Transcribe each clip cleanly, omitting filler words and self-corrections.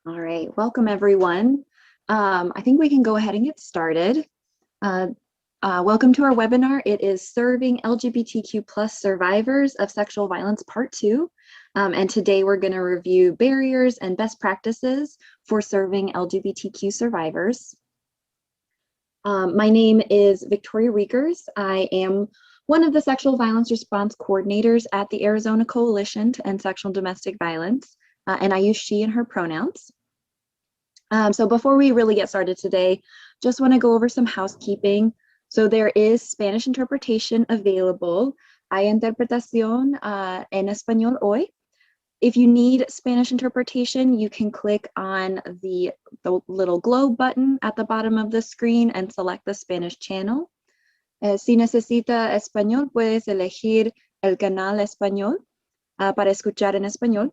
All right, welcome everyone. I think we can go ahead and get started. Welcome to our webinar. It is Serving LGBTQ plus Survivors of Sexual Violence Part 2. And today we're going to review barriers and best practices for serving LGBTQ survivors. My name is Victoria Riekers. I am one of the sexual violence response coordinators at the Arizona Coalition to End Sexual and Domestic Violence, and I use she and her pronouns. So before we really get started today, just want to go over some housekeeping. So there is Spanish interpretation available. Hay interpretación en español hoy. If you need Spanish interpretation, you can click on the little globe button at the bottom of the screen and select the Spanish channel. Si necesita español, puedes elegir el canal español para escuchar en español.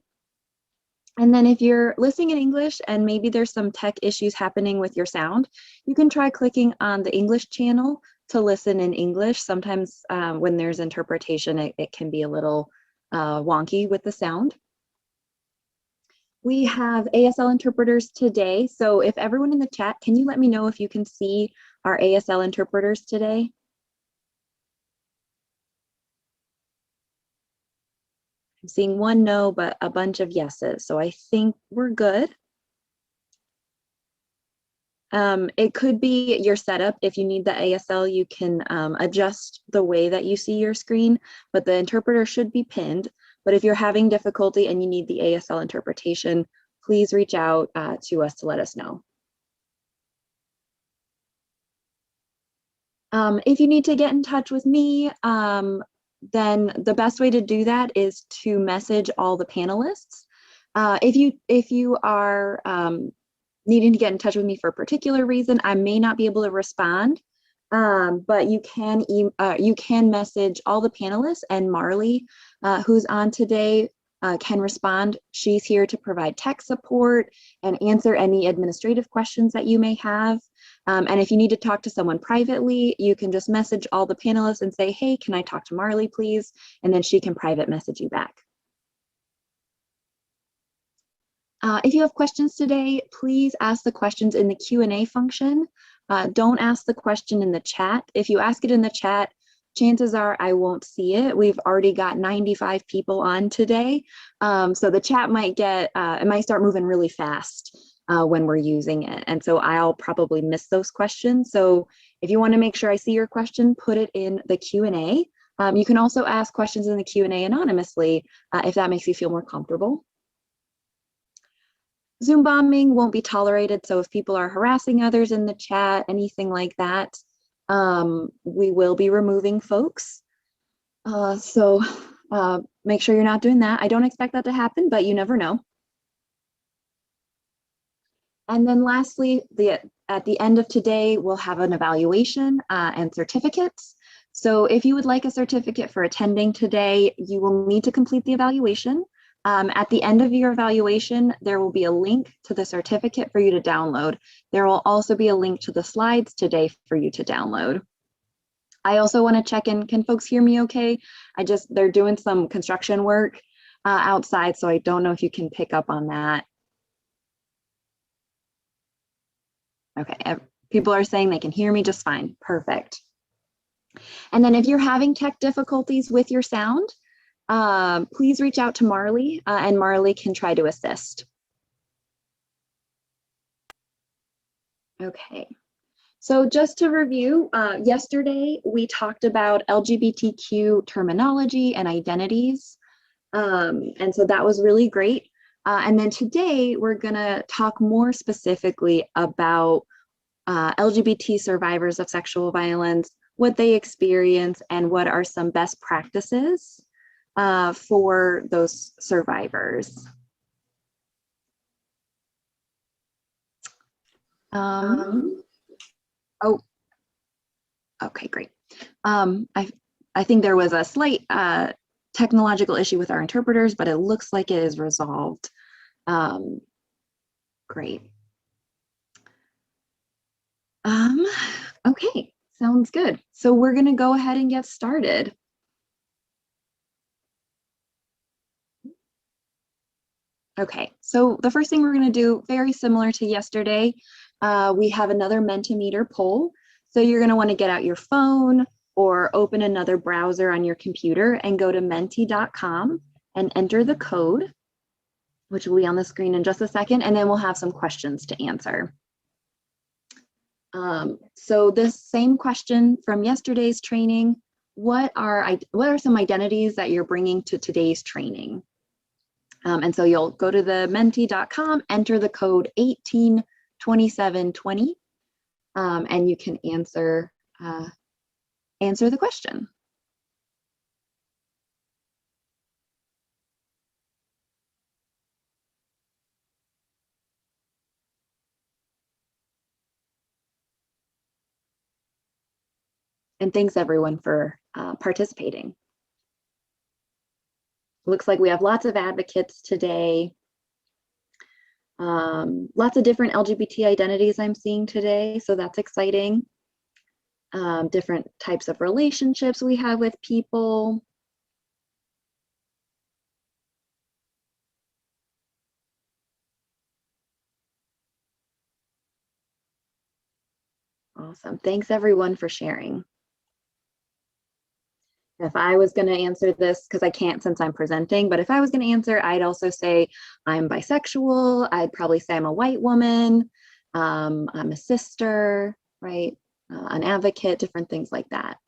And then if you're listening in English and maybe there's some tech issues happening with your sound, you can try clicking on the English channel to listen in English. Sometimes when there's interpretation, it can be a little wonky with the sound. We have ASL interpreters today. So if everyone in the chat, can you let me know if you can see our ASL interpreters today? I'm seeing one no, but a bunch of yeses. So I think we're good. It could be your setup. If you need the ASL, you can adjust the way that you see your screen, but the interpreter should be pinned. But if you're having difficulty and you need the ASL interpretation, please reach out to us to let us know. If you need to get in touch with me, then the best way to do that is to message all the panelists. If you are needing to get in touch with me for a particular reason, I may not be able to respond, but you can message all the panelists, and Marley, who's on today, can respond. She's here to provide tech support and answer any administrative questions that you may have. And if you need to talk to someone privately, you can just message all the panelists and say, hey, can I talk to Marley, please? And then she can private message you back. If you have questions today, please ask the questions in the Q&A function. Don't ask the question in the chat. If you ask it in the chat, chances are I won't see it. We've already got 95 people on today. So the chat might it might start moving really fast when we're using it. And so I'll probably miss those questions. So if you want to make sure I see your question, put it in the Q&A. You can also ask questions in the Q&A anonymously if that makes you feel more comfortable. Zoom bombing won't be tolerated. So if people are harassing others in the chat, anything like that, we will be removing folks. So make sure you're not doing that. I don't expect that to happen, but you never know. And then lastly, at the end of today, we'll have an evaluation and certificates. So if you would like a certificate for attending today, you will need to complete the evaluation. At the end of your evaluation, there will be a link to the certificate for you to download. There will also be a link to the slides today for you to download. I also want to check in, can folks hear me okay? They're doing some construction work outside, so I don't know if you can pick up on that. Okay, people are saying they can hear me just fine, perfect. And then if you're having tech difficulties with your sound, please reach out to Marley and Marley can try to assist. Okay, so just to review, yesterday we talked about LGBTQ terminology and identities. And so that was really great. And then today we're gonna talk more specifically about LGBT survivors of sexual violence, what they experience, and what are some best practices for those survivors. Oh, okay, great. I think there was a slight technological issue with our interpreters, but it looks like it is resolved. Great. Okay, sounds good. So we're gonna go ahead and get started. Okay, so the first thing we're going to do, very similar to yesterday, we have another Mentimeter poll. So you're going to want to get out your phone or open another browser on your computer and go to menti.com and enter the code, which will be on the screen in just a second, and then we'll have some questions to answer. So this same question from yesterday's training, what are some identities that you're bringing to today's training? And so you'll go to the menti.com, enter the code 182720, and you can answer the question. And thanks everyone for participating. Looks like we have lots of advocates today. Lots of different LGBT identities I'm seeing today, so that's exciting. Different types of relationships we have with people. Awesome. Thanks everyone for sharing. If I was going to answer this, because I can't since I'm presenting, but if I was going to answer, I'd also say I'm bisexual. I'd probably say I'm a white woman. I'm a sister, right? An advocate, different things like that.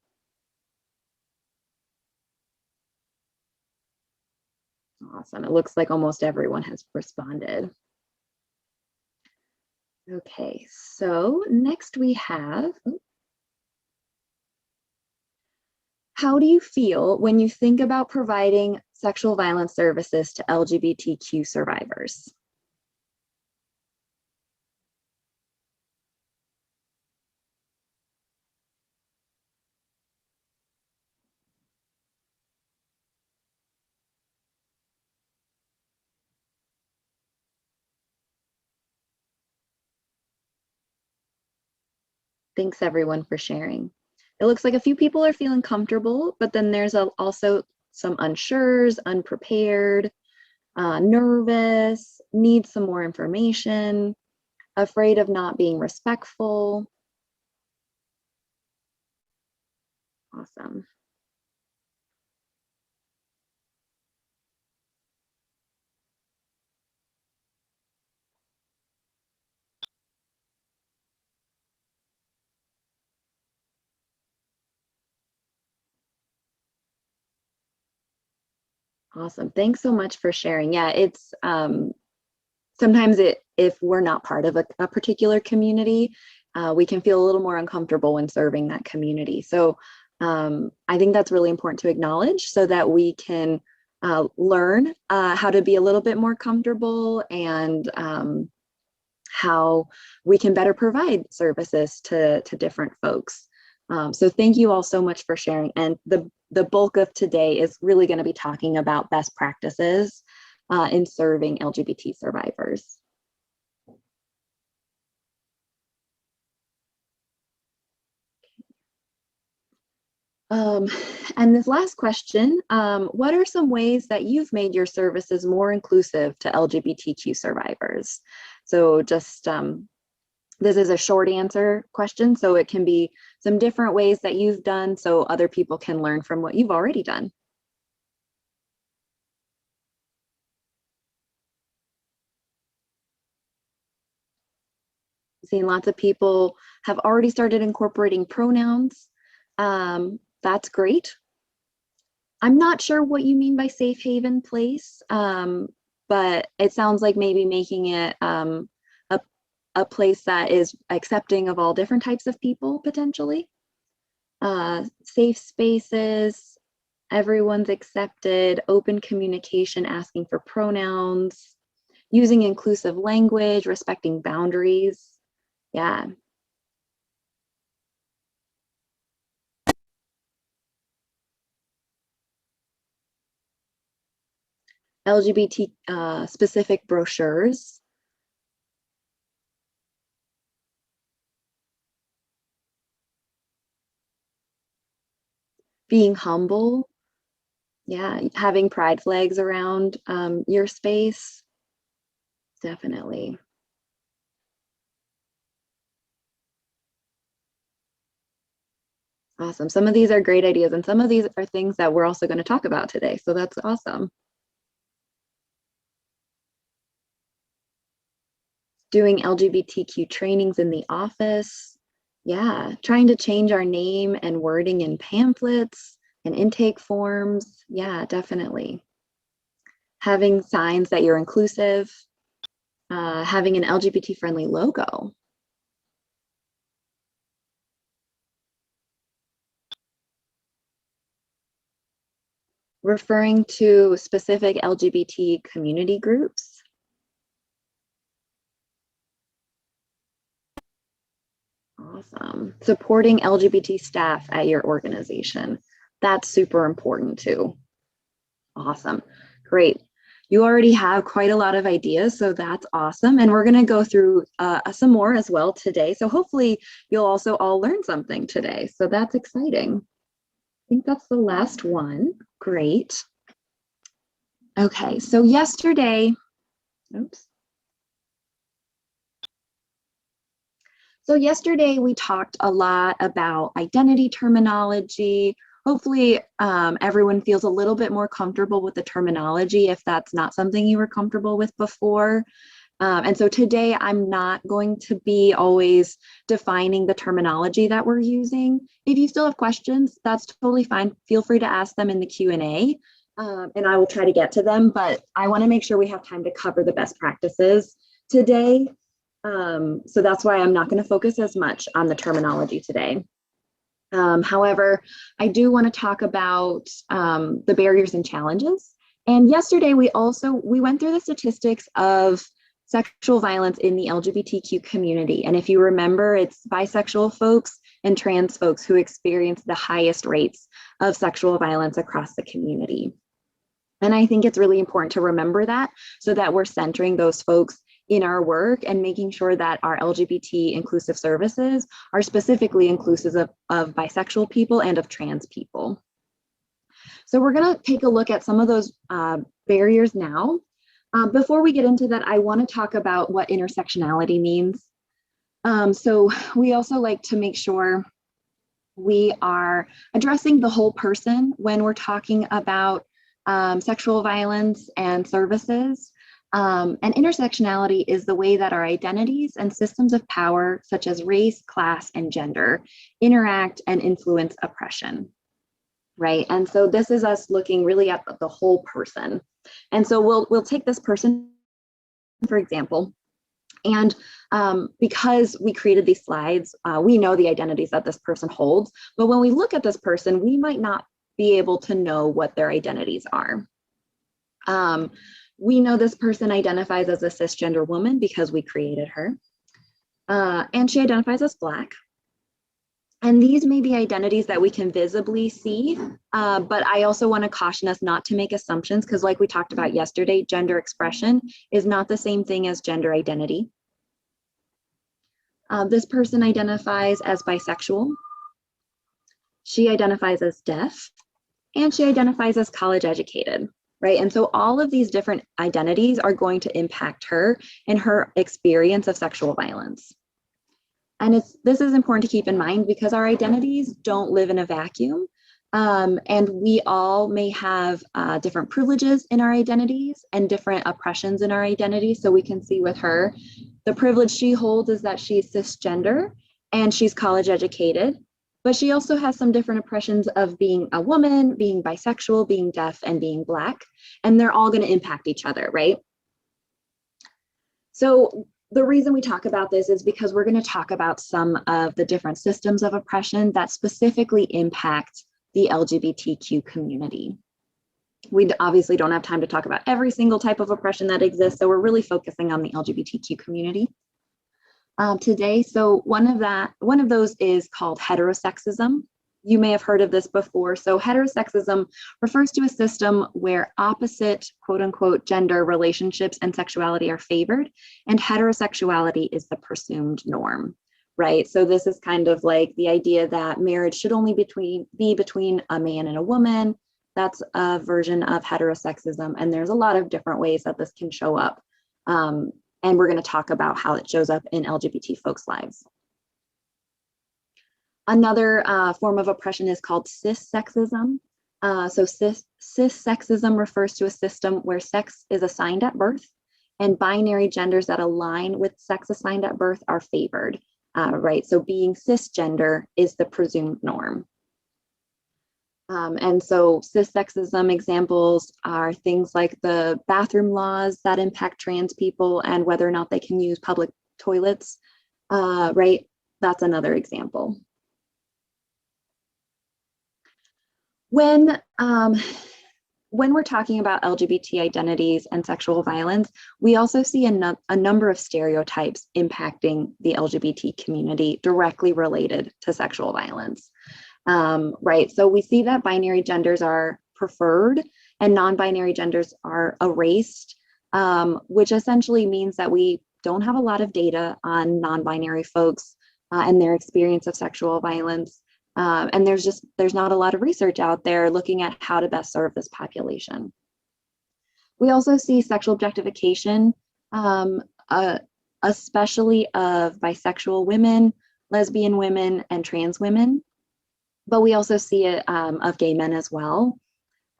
Awesome. It looks like almost everyone has responded. Okay, so next we have, how do you feel when you think about providing sexual violence services to LGBTQ survivors? Thanks everyone for sharing. It looks like a few people are feeling comfortable, but then there's also some unsures, unprepared, nervous, need some more information, afraid of not being respectful. Awesome. Awesome. Thanks so much for sharing. Yeah, it's sometimes if we're not part of a particular community, we can feel a little more uncomfortable when serving that community. So I think that's really important to acknowledge so that we can learn how to be a little bit more comfortable and how we can better provide services to different folks. So thank you all so much for sharing. And the bulk of today is really going to be talking about best practices in serving LGBT survivors. And this last question, what are some ways that you've made your services more inclusive to LGBTQ survivors? So just, this is a short answer question, so it can be some different ways that you've done so other people can learn from what you've already done. Seeing lots of people have already started incorporating pronouns. That's great. I'm not sure what you mean by safe haven place, but it sounds like maybe making it a place that is accepting of all different types of people, potentially. Safe spaces, everyone's accepted, open communication, asking for pronouns, using inclusive language, respecting boundaries. Yeah. LGBT specific brochures. Being humble. Yeah, having pride flags around your space. definitely. Awesome. Some of these are great ideas, and some of these are things that we're also going to talk about today. So that's awesome. Doing LGBTQ trainings in the office. Yeah, trying to change our name and wording in pamphlets and intake forms. Yeah, definitely. Having signs that you're inclusive, having an LGBT friendly logo. Referring to specific LGBT community groups. Awesome. Supporting LGBT staff at your organization. That's super important too. Awesome. Great. You already have quite a lot of ideas, so that's awesome. And we're going to go through some more as well today. So hopefully you'll also all learn something today. So that's exciting. I think that's the last one. Great. Okay, so yesterday, oops. So yesterday we talked a lot about identity terminology. Hopefully everyone feels a little bit more comfortable with the terminology if that's not something you were comfortable with before. And so today I'm not going to be always defining the terminology that we're using. If you still have questions, that's totally fine. Feel free to ask them in the Q&A and I will try to get to them, but I want to make sure we have time to cover the best practices today. So that's why I'm not going to focus as much on the terminology today. However, I do want to talk about the barriers and challenges. And yesterday we went through the statistics of sexual violence in the LGBTQ community. And if you remember, it's bisexual folks and trans folks who experience the highest rates of sexual violence across the community. And I think it's really important to remember that so that we're centering those folks in our work and making sure that our LGBT inclusive services are specifically inclusive of bisexual people and of trans people. So we're going to take a look at some of those barriers now. Before we get into that, I want to talk about what intersectionality means. So we also like to make sure we are addressing the whole person when we're talking about sexual violence and services. And intersectionality is the way that our identities and systems of power, such as race, class, and gender, interact and influence oppression, right? And so this is us looking really at the whole person. And so we'll take this person, for example, and because we created these slides, we know the identities that this person holds, but when we look at this person, we might not be able to know what their identities are. We know this person identifies as a cisgender woman because we created her, and she identifies as Black. And these may be identities that we can visibly see, but I also want to caution us not to make assumptions because like we talked about yesterday, gender expression is not the same thing as gender identity. This person identifies as bisexual. She identifies as deaf, and she identifies as college educated. Right. And so all of these different identities are going to impact her and her experience of sexual violence. And this is important to keep in mind because our identities don't live in a vacuum. And we all may have different privileges in our identities and different oppressions in our identities. So we can see with her, the privilege she holds is that she's cisgender and she's college educated. But she also has some different oppressions of being a woman, being bisexual, being deaf, and being Black. And they're all going to impact each other, right? So the reason we talk about this is because we're going to talk about some of the different systems of oppression that specifically impact the LGBTQ community. We obviously don't have time to talk about every single type of oppression that exists, so we're really focusing on the LGBTQ community today. So one of those is called heterosexism. You may have heard of this before. So heterosexism refers to a system where opposite, quote unquote, gender relationships and sexuality are favored, and heterosexuality is the presumed norm, right? So this is kind of like the idea that marriage should only be between a man and a woman. That's a version of heterosexism, and there's a lot of different ways that this can show up. And we're going to talk about how it shows up in LGBT folks' lives. Another form of oppression is called cis-sexism. Cis-sexism refers to a system where sex is assigned at birth and binary genders that align with sex assigned at birth are favored, right? So being cisgender is the presumed norm. And so cis-sexism examples are things like the bathroom laws that impact trans people and whether or not they can use public toilets, right? That's another example. When we're talking about LGBT identities and sexual violence, we also see a number of stereotypes impacting the LGBT community directly related to sexual violence, right? So we see that binary genders are preferred and non-binary genders are erased, which essentially means that we don't have a lot of data on non-binary folks and their experience of sexual violence. And there's not a lot of research out there looking at how to best serve this population. We also see sexual objectification, especially of bisexual women, lesbian women, and trans women, but we also see it of gay men as well.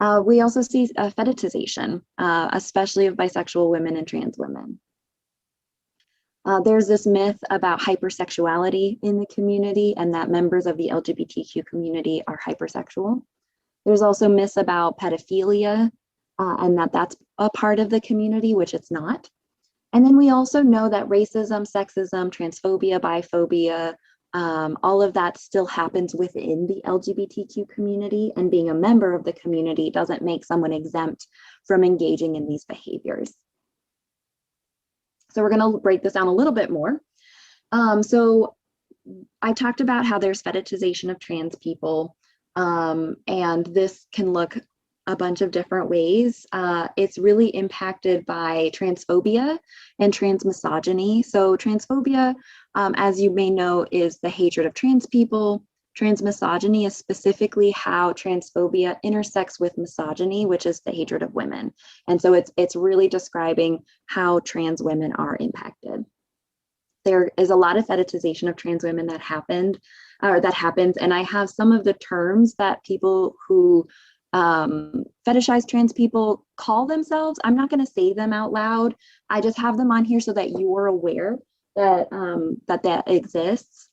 We also see fetishization, especially of bisexual women and trans women. There's this myth about hypersexuality in the community and that members of the LGBTQ community are hypersexual. There's also myths about pedophilia and that that's a part of the community, which it's not. And then we also know that racism, sexism, transphobia, biphobia, all of that still happens within the LGBTQ community, and being a member of the community doesn't make someone exempt from engaging in these behaviors. So we're going to break this down a little bit more. So I talked about how there's fetishization of trans people, and this can look a bunch of different ways. It's really impacted by transphobia and transmisogyny. So transphobia, as you may know, is the hatred of trans people. Transmisogyny is specifically how transphobia intersects with misogyny, which is the hatred of women. And so it's really describing how trans women are impacted. There is a lot of fetishization of trans women that happens, and I have some of the terms that people who fetishize trans people call themselves. I'm not going to say them out loud. I just have them on here so that you are aware that that exists.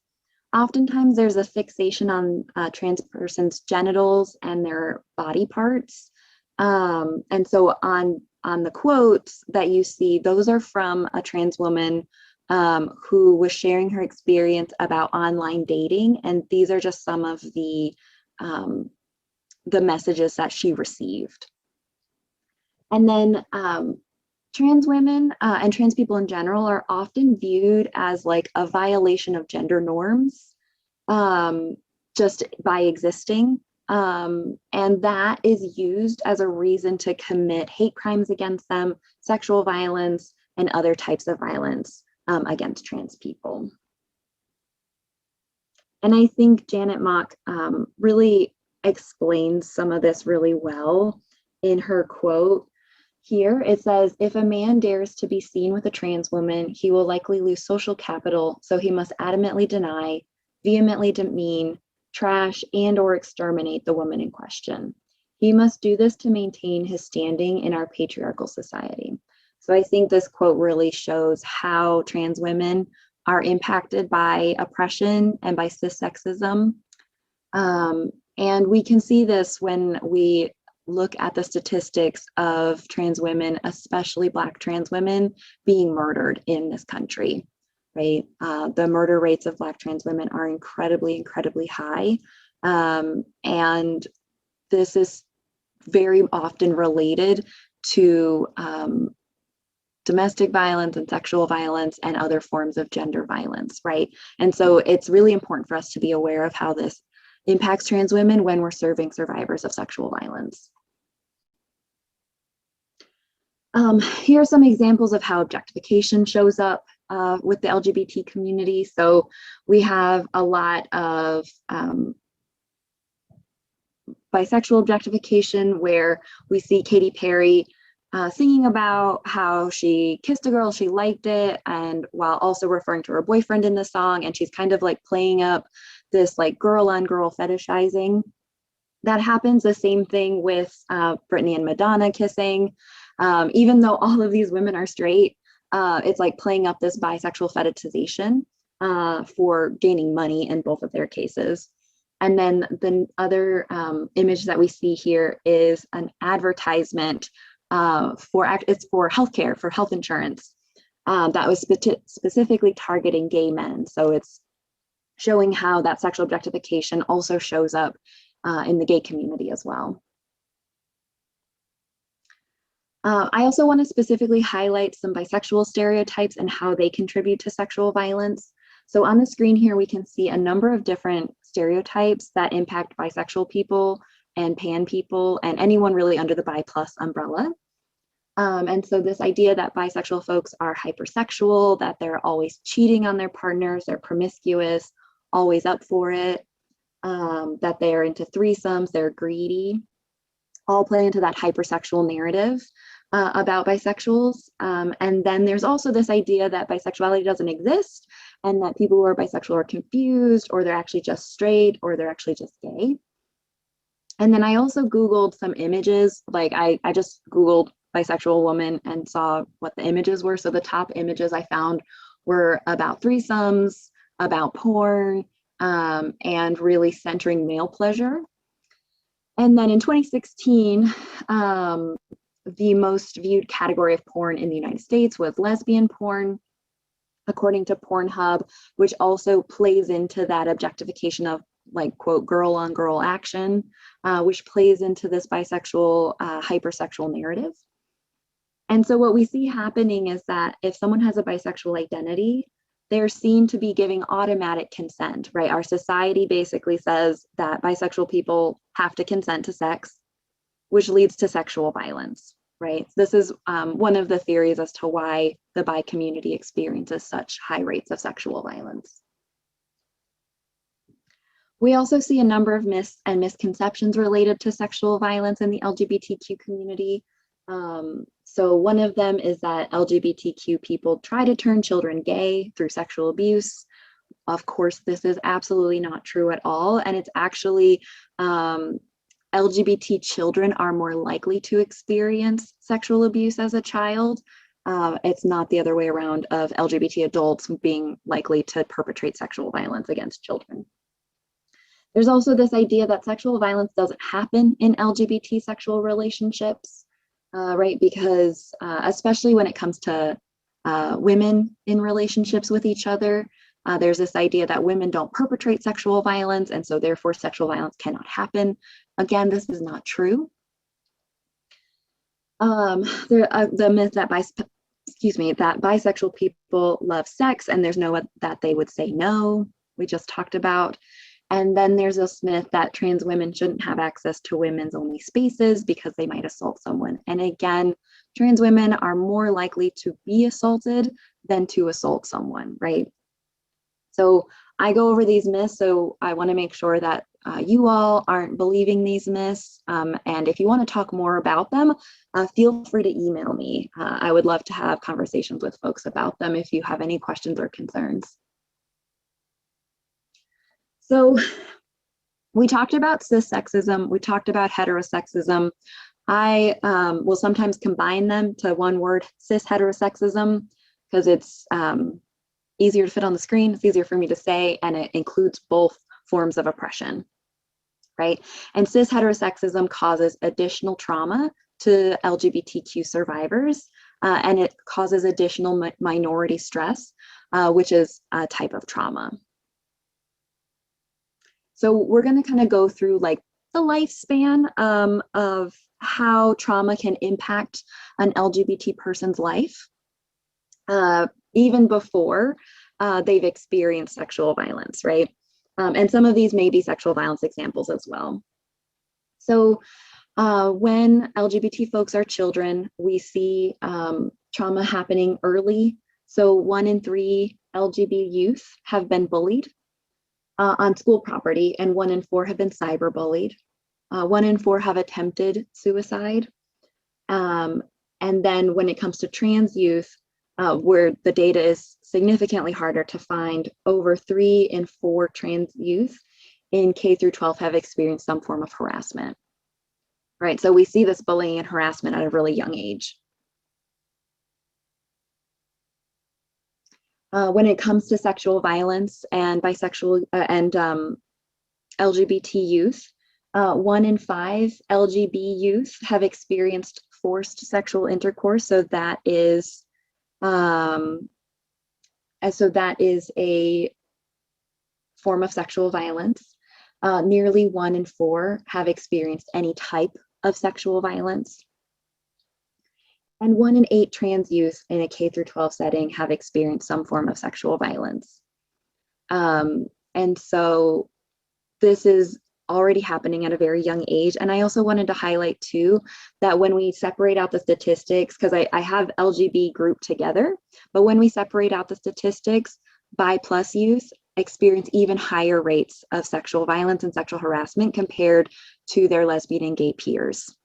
Oftentimes there's a fixation on trans persons' genitals and their body parts. And so on the quotes that you see, those are from a trans woman who was sharing her experience about online dating. And these are just some of the messages that she received. And then trans women and trans people in general are often viewed as like a violation of gender norms just by existing. And that is used as a reason to commit hate crimes against them, sexual violence, and other types of violence against trans people. And I think Janet Mock really explains some of this really well in her quote. Here it says, if a man dares to be seen with a trans woman, he will likely lose social capital, so he must adamantly deny, vehemently demean, trash, and or exterminate the woman in question. He must do this to maintain his standing in our patriarchal society. So I think this quote really shows how trans women are impacted by oppression and by cis-sexism. And we can see this when we look at the statistics of trans women, especially Black trans women, being murdered in this country, right? The murder rates of Black trans women are incredibly, incredibly high. And this is very often related to domestic violence and sexual violence and other forms of gender violence, right? And so it's really important for us to be aware of how this impacts trans women when we're serving survivors of sexual violence. Here are some examples of how objectification shows up with the LGBT community. So we have a lot of bisexual objectification where we see Katy Perry singing about how she kissed a girl, she liked it, and while also referring to her boyfriend in the song, and she's kind of like playing up this like girl on girl fetishizing. That happens. The same thing with Britney and Madonna kissing. Even though all of these women are straight, it's like playing up this bisexual fetishization for gaining money in both of their cases. And then the other image that we see here is an advertisement it's for healthcare, for health insurance, that was specifically targeting gay men. So it's showing how that sexual objectification also shows up in the gay community as well. I also want to specifically highlight some bisexual stereotypes and how they contribute to sexual violence. So on the screen here, we can see a number of different stereotypes that impact bisexual people and pan people and anyone really under the bi plus umbrella. And so this idea that bisexual folks are hypersexual, that they're always cheating on their partners, they're promiscuous, always up for it, that they're into threesomes, they're greedy, all play into that hypersexual narrative about bisexuals. And then there's also this idea that bisexuality doesn't exist and that people who are bisexual are confused, or they're actually just straight, or they're actually just gay. And then I also Googled some images, like I just Googled bisexual woman and saw what the images were. So the top images I found were about threesomes, about porn, and really centering male pleasure. And then in 2016, the most viewed category of porn in the United States was lesbian porn, according to Pornhub, which also plays into that objectification of like, quote, girl on girl action, which plays into this bisexual, hypersexual narrative. And so what we see happening is that if someone has a bisexual identity, they're seen to be giving automatic consent, right? Our society basically says that bisexual people have to consent to sex, which leads to sexual violence, right? This is one of the theories as to why the bi community experiences such high rates of sexual violence. We also see a number of myths and misconceptions related to sexual violence in the LGBTQ community. So one of them is that LGBTQ people try to turn children gay through sexual abuse. Of course, this is absolutely not true at all. And it's actually LGBT children are more likely to experience sexual abuse as a child. It's not the other way around of LGBT adults being likely to perpetrate sexual violence against children. There's also this idea that sexual violence doesn't happen in LGBT sexual relationships, right? Because especially when it comes to women in relationships with each other, there's this idea that women don't perpetrate sexual violence, and so therefore sexual violence cannot happen. Again, this is not true. The myth that that bisexual people love sex and there's no that they would say no, we just talked about. And then there's this myth that trans women shouldn't have access to women's only spaces because they might assault someone. And again, trans women are more likely to be assaulted than to assault someone, right? So I go over these myths, so I want to make sure that you all aren't believing these myths. And if you want to talk more about them, feel free to email me. I would love to have conversations with folks about them if you have any questions or concerns. So we talked about cissexism, we talked about heterosexism. I will sometimes combine them to one word, cis heterosexism, because it's easier to fit on the screen, it's easier for me to say, and it includes both forms of oppression, right? And cis heterosexism causes additional trauma to LGBTQ survivors, and it causes additional minority stress, which is a type of trauma. So we're going to kind of go through like the lifespan of how trauma can impact an LGBT person's life, even before they've experienced sexual violence, right? And some of these may be sexual violence examples as well. So when LGBT folks are children, we see trauma happening early. So 1 in 3 LGBT youth have been bullied on school property, and 1 in 4 have been cyberbullied. 1 in 4 have attempted suicide. And And then when it comes to trans youth, where the data is significantly harder to find, over 3 in 4 trans youth in K through 12 have experienced some form of harassment, right? So we see this bullying and harassment at a really young age. When it comes to sexual violence and bisexual and LGBT youth, 1 in 5 LGBT youth have experienced forced sexual intercourse. So that is a form of sexual violence. Nearly 1 in 4 have experienced any type of sexual violence. And 1 in 8 trans youth in a K through 12 setting have experienced some form of sexual violence. And so this is already happening at a very young age. And I also wanted to highlight too, that when we separate out the statistics, because I have LGBT grouped together, but when we separate out the statistics, bi plus youth experience even higher rates of sexual violence and sexual harassment compared to their lesbian and gay peers.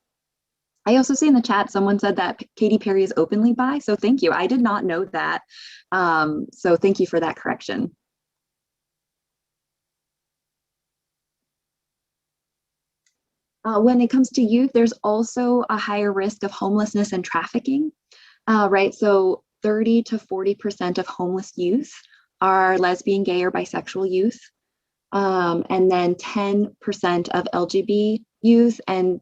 I also see in the chat, someone said that Katy Perry is openly bi, so thank you. I did not know that. So thank you for that correction. When it comes to youth, there's also a higher risk of homelessness and trafficking, right? So 30 to 40% of homeless youth are lesbian, gay, or bisexual youth. And then 10% of LGBT youth and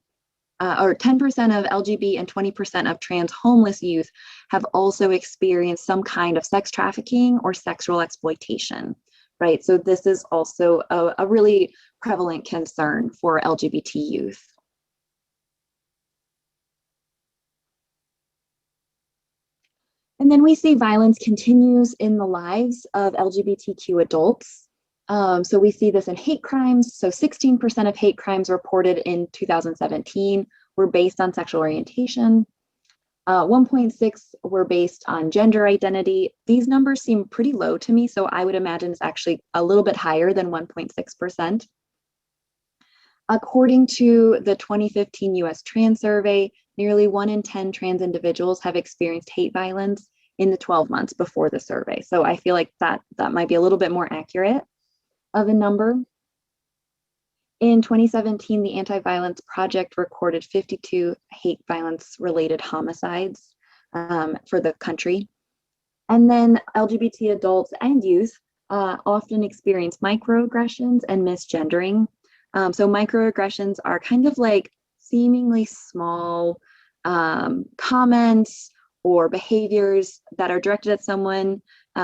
or 10% of LGBT and 20% of trans homeless youth have also experienced some kind of sex trafficking or sexual exploitation, right? So this is also a really prevalent concern for LGBT youth. And then we see violence continues in the lives of LGBTQ adults. So we see this in hate crimes. So 16% of hate crimes reported in 2017 were based on sexual orientation. 1.6 were based on gender identity. These numbers seem pretty low to me, so I would imagine it's actually a little bit higher than 1.6%. According to the 2015 US Trans Survey, nearly 1 in 10 trans individuals have experienced hate violence in the 12 months before the survey. So I feel like that might be a little bit more accurate of a number. In 2017, the Anti-Violence Project recorded 52 hate violence related homicides for the country. And then LGBT adults and youth often experience microaggressions and misgendering. So microaggressions are kind of like seemingly small comments or behaviors that are directed at someone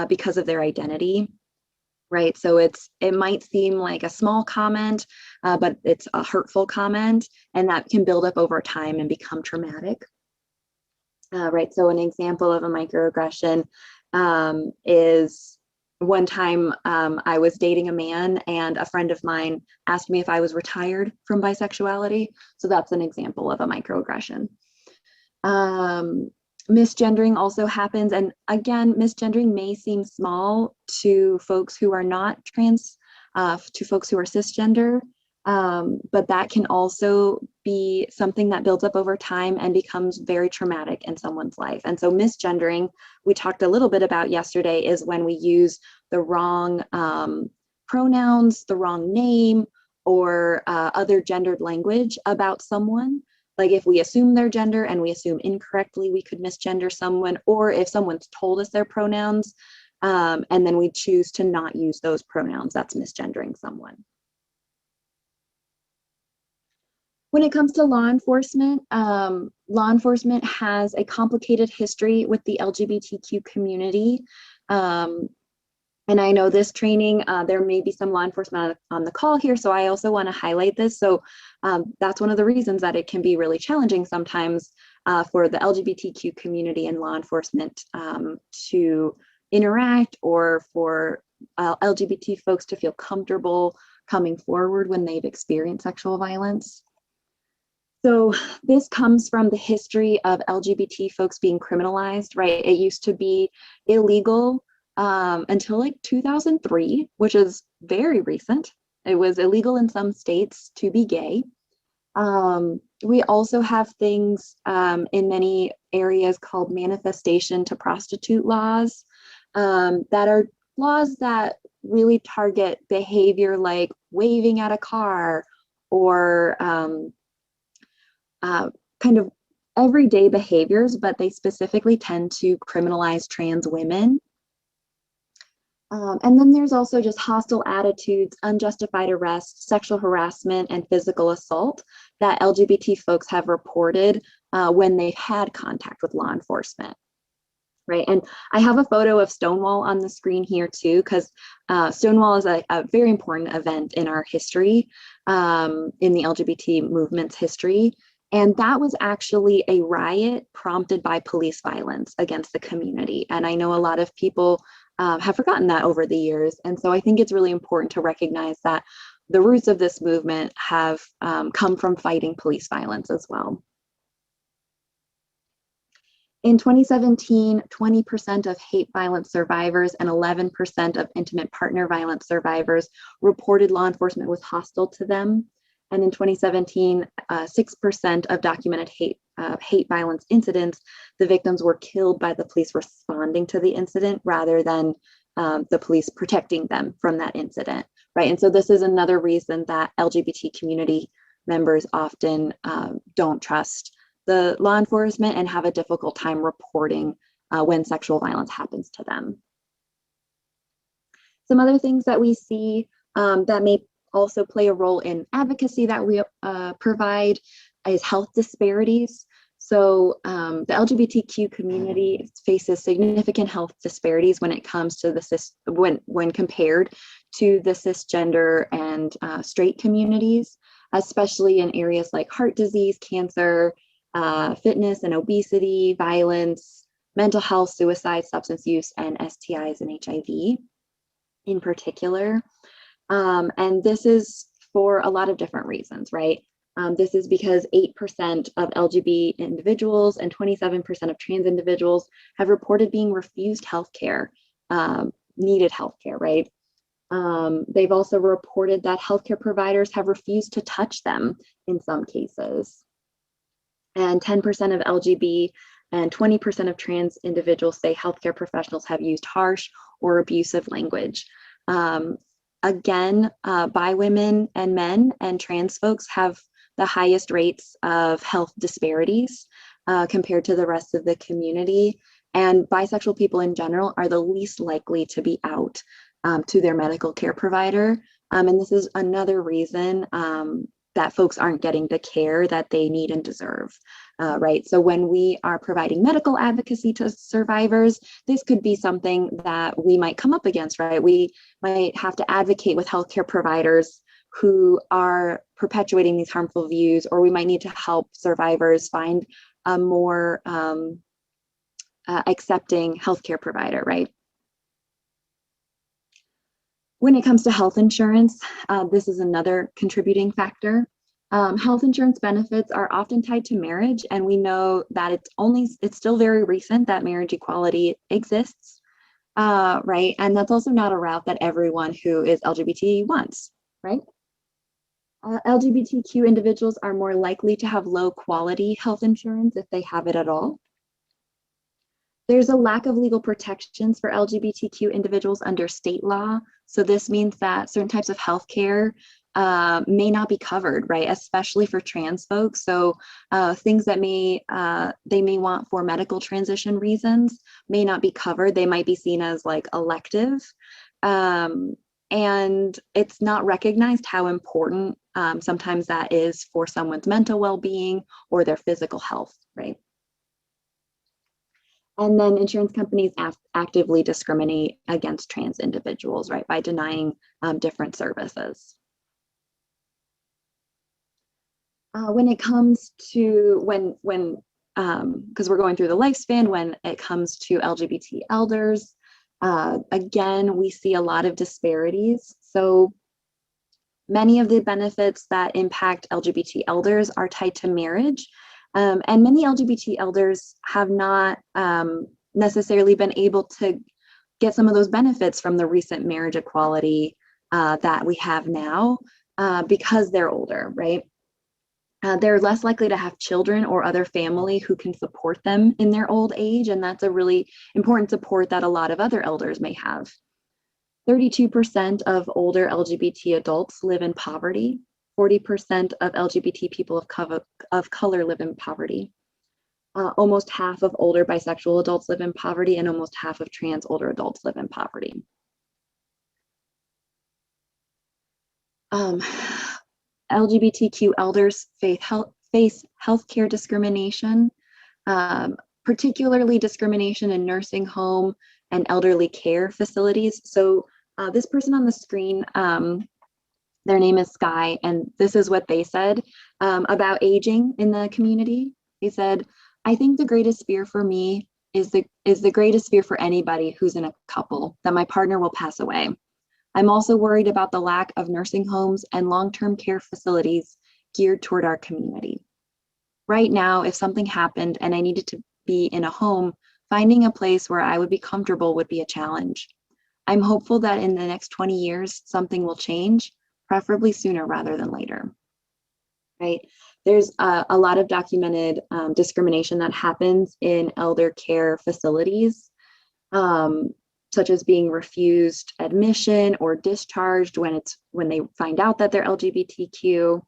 because of their identity. Right, so it might seem like a small comment, but it's a hurtful comment, and that can build up over time and become traumatic. Right, so an example of a microaggression is one time I was dating a man, and a friend of mine asked me if I was retired from bisexuality. So that's an example of a microaggression. Misgendering also happens, and again, misgendering may seem small to folks who are not trans, to folks who are cisgender, but that can also be something that builds up over time and becomes very traumatic in someone's life. And so misgendering, we talked a little bit about yesterday, is when we use the wrong pronouns, the wrong name, or other gendered language about someone. Like if we assume their gender and we assume incorrectly, we could misgender someone, or if someone's told us their pronouns and then we choose to not use those pronouns, that's misgendering someone. When it comes to law enforcement has a complicated history with the LGBTQ community. And I know this training, there may be some law enforcement on the call here, so I also want to highlight this. So that's one of the reasons that it can be really challenging sometimes for the LGBTQ community and law enforcement to interact, or for LGBT folks to feel comfortable coming forward when they've experienced sexual violence. So this comes from the history of LGBT folks being criminalized, right? It used to be illegal until like 2003, which is very recent. It was illegal in some states to be gay. We also have things in many areas called manifestation to prostitute laws, that are laws that really target behavior like waving at a car or kind of everyday behaviors, but they specifically tend to criminalize trans women. And then there's also just hostile attitudes, unjustified arrests, sexual harassment, and physical assault that LGBT folks have reported when they've had contact with law enforcement. Right. And I have a photo of Stonewall on the screen here too, because Stonewall is a very important event in our history, in the LGBT movement's history. And that was actually a riot prompted by police violence against the community. And I know a lot of people have forgotten that over the years. And so I think it's really important to recognize that the roots of this movement have come from fighting police violence as well. In 2017, 20% of hate violence survivors and 11% of intimate partner violence survivors reported law enforcement was hostile to them. And in 2017, 6% of documented hate violence incidents, the victims were killed by the police responding to the incident rather than the police protecting them from that incident, right? And so this is another reason that LGBT community members often don't trust the law enforcement and have a difficult time reporting when sexual violence happens to them. Some other things that we see that may also play a role in advocacy that we provide is health disparities. So the LGBTQ community faces significant health disparities when it comes to when compared to the cisgender and straight communities, especially in areas like heart disease, cancer, fitness and obesity, violence, mental health, suicide, substance use, and STIs and HIV in particular. And this is for a lot of different reasons, right? This is because 8% of LGBT individuals and 27% of trans individuals have reported being refused healthcare, needed healthcare, right? They've also reported that healthcare providers have refused to touch them in some cases. And 10% of LGBT and 20% of trans individuals say healthcare professionals have used harsh or abusive language. Again, bi women and men and trans folks have the highest rates of health disparities compared to the rest of the community. And bisexual people in general are the least likely to be out to their medical care provider. And this is another reason that folks aren't getting the care that they need and deserve, right? So when we are providing medical advocacy to survivors, this could be something that we might come up against, right? We might have to advocate with healthcare providers who are perpetuating these harmful views, or we might need to help survivors find a more accepting healthcare provider, right? When it comes to health insurance, this is another contributing factor. Health insurance benefits are often tied to marriage, and we know that it's still very recent that marriage equality exists, right? And that's also not a route that everyone who is LGBT wants, right? LGBTQ individuals are more likely to have low quality health insurance if they have it at all. There's a lack of legal protections for LGBTQ individuals under state law. So this means that certain types of healthcare may not be covered, right? Especially for trans folks. So things that they may want for medical transition reasons may not be covered. They might be seen as like elective. And it's not recognized how important sometimes that is for someone's mental well-being or their physical health, right? And then insurance companies actively discriminate against trans individuals, right, by denying different services. When it comes to because we're going through the lifespan, when it comes to LGBT elders, again, we see a lot of disparities. So many of the benefits that impact LGBT elders are tied to marriage. And many LGBT elders have not necessarily been able to get some of those benefits from the recent marriage equality that we have now because they're older, right? They're less likely to have children or other family who can support them in their old age, and that's a really important support that a lot of other elders may have. 32% of older LGBT adults live in poverty. 40% of LGBT people of color live in poverty. Almost half of older bisexual adults live in poverty, and almost half of trans older adults live in poverty. LGBTQ elders face healthcare discrimination, particularly discrimination in nursing home and elderly care facilities. So this person on the screen, their name is Sky, and this is what they said about aging in the community. They said, "I think the greatest fear for me is the greatest fear for anybody who's in a couple, that my partner will pass away. I'm also worried about the lack of nursing homes and long-term care facilities geared toward our community. Right now, if something happened and I needed to be in a home, finding a place where I would be comfortable would be a challenge. I'm hopeful that in the next 20 years, something will change, preferably sooner rather than later." Right? There's a lot of documented discrimination that happens in elder care facilities, such as being refused admission or discharged when they find out that they're LGBTQ,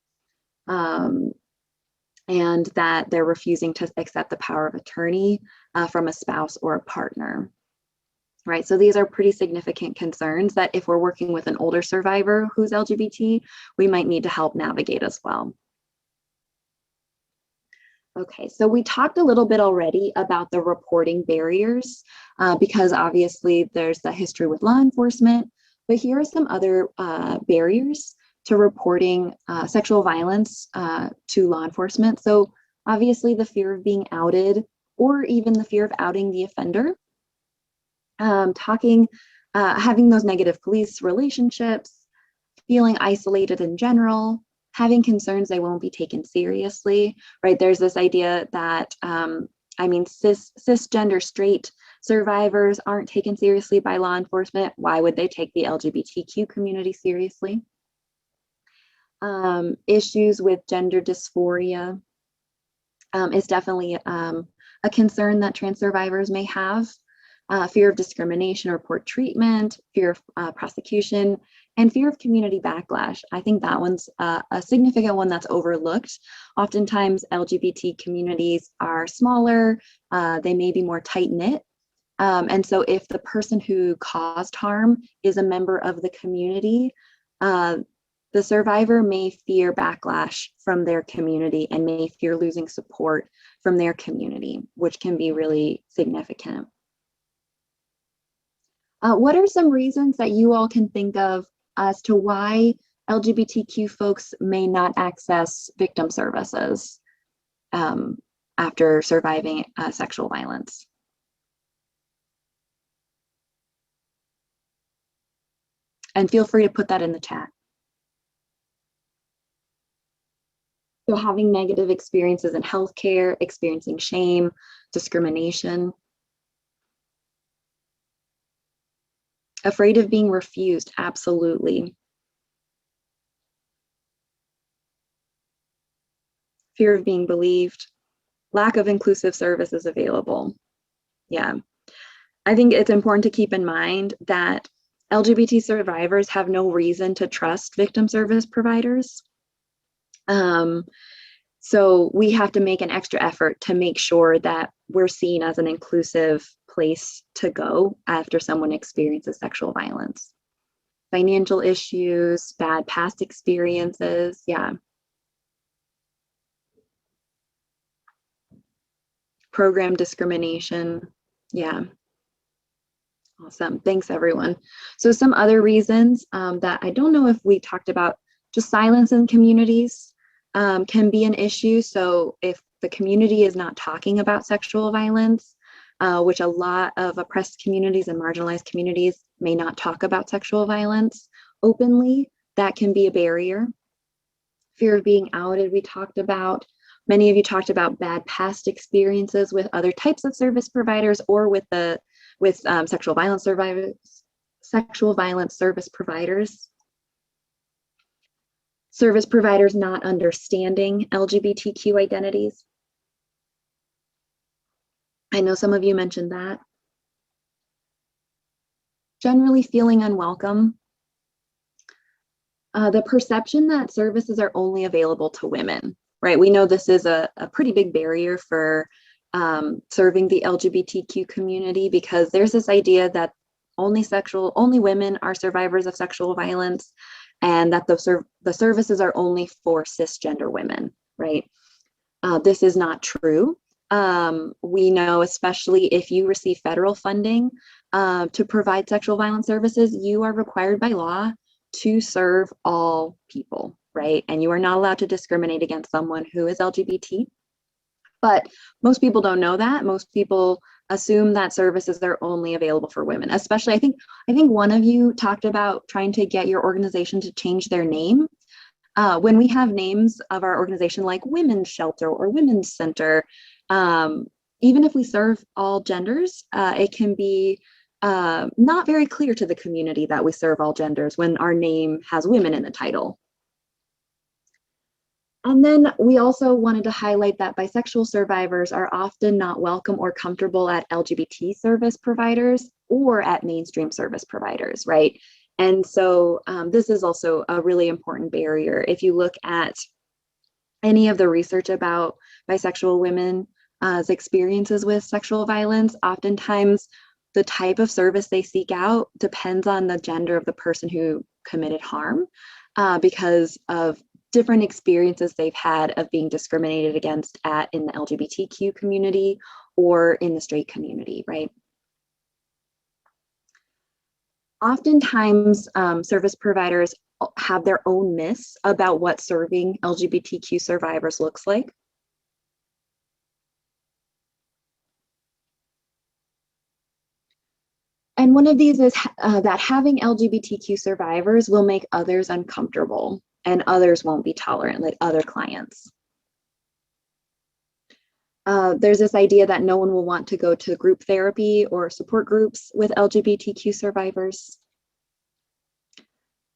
and that they're refusing to accept the power of attorney from a spouse or a partner. Right, so these are pretty significant concerns that if we're working with an older survivor who's LGBT, we might need to help navigate as well. Okay, so we talked a little bit already about the reporting barriers because obviously there's the history with law enforcement, but here are some other barriers to reporting sexual violence to law enforcement. So obviously the fear of being outed, or even the fear of outing the offender, having those negative police relationships, feeling isolated in general, having concerns they won't be taken seriously, right? There's this idea that, cisgender straight survivors aren't taken seriously by law enforcement. Why would they take the LGBTQ community seriously? Issues with gender dysphoria is definitely a concern that trans survivors may have. Fear of discrimination or poor treatment, fear of prosecution, and fear of community backlash. I think that one's a significant one that's overlooked. Oftentimes, LGBT communities are smaller, they may be more tight-knit. And so if the person who caused harm is a member of the community, the survivor may fear backlash from their community and may fear losing support from their community, which can be really significant. What are some reasons that you all can think of as to why LGBTQ folks may not access victim services after surviving sexual violence? And feel free to put that in the chat. So having negative experiences in healthcare, experiencing shame, discrimination. Afraid of being refused, absolutely. Fear of being believed, lack of inclusive services available. Yeah, I think it's important to keep in mind that LGBT survivors have no reason to trust victim service providers. So we have to make an extra effort to make sure that we're seen as an inclusive place to go after someone experiences sexual violence. Financial issues, bad past experiences, yeah. Program discrimination, yeah. Awesome, thanks everyone. So some other reasons that I don't know if we talked about, just silence in communities can be an issue. So if the community is not talking about sexual violence, which a lot of oppressed communities and marginalized communities may not talk about sexual violence openly, that can be a barrier. Fear of being outed, we talked about. Many of you talked about bad past experiences with other types of service providers or with sexual violence service providers. service providers not understanding LGBTQ identities. I know some of you mentioned that. Generally feeling unwelcome. The perception that services are only available to women, right? We know this is a pretty big barrier for serving the LGBTQ community, because there's this idea that only women are survivors of sexual violence, and that the services are only for cisgender women, right? This is not true. We know, especially if you receive federal funding to provide sexual violence services, you are required by law to serve all people, right? And you are not allowed to discriminate against someone who is LGBT. But most people don't know that. Most people assume that services are only available for women. Especially, I think one of you talked about trying to get your organization to change their name. When we have names of our organization like Women's Shelter or Women's Center, even if we serve all genders, it can be not very clear to the community that we serve all genders when our name has women in the title. And then we also wanted to highlight that bisexual survivors are often not welcome or comfortable at LGBT service providers or at mainstream service providers, right? And so this is also a really important barrier. If you look at any of the research about bisexual women's experiences with sexual violence, oftentimes the type of service they seek out depends on the gender of the person who committed harm, because of different experiences they've had of being discriminated against in the LGBTQ community or in the straight community, right? Oftentimes, service providers have their own myths about what serving LGBTQ survivors looks like. And one of these is that having LGBTQ survivors will make others uncomfortable and others won't be tolerant, like other clients. There's this idea that no one will want to go to group therapy or support groups with LGBTQ survivors.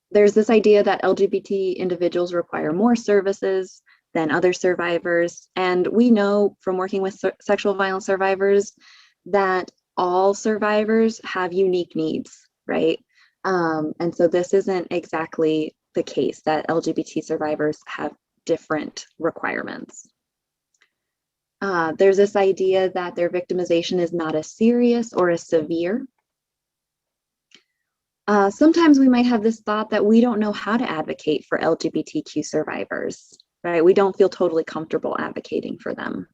There's this idea that LGBT individuals require more services than other survivors. And we know from working with sexual violence survivors that all survivors have unique needs, right? And so this isn't exactly the case that LGBT survivors have different requirements. There's this idea that their victimization is not as serious or as severe. Sometimes we might have this thought that we don't know how to advocate for LGBTQ survivors, right? We don't feel totally comfortable advocating for them.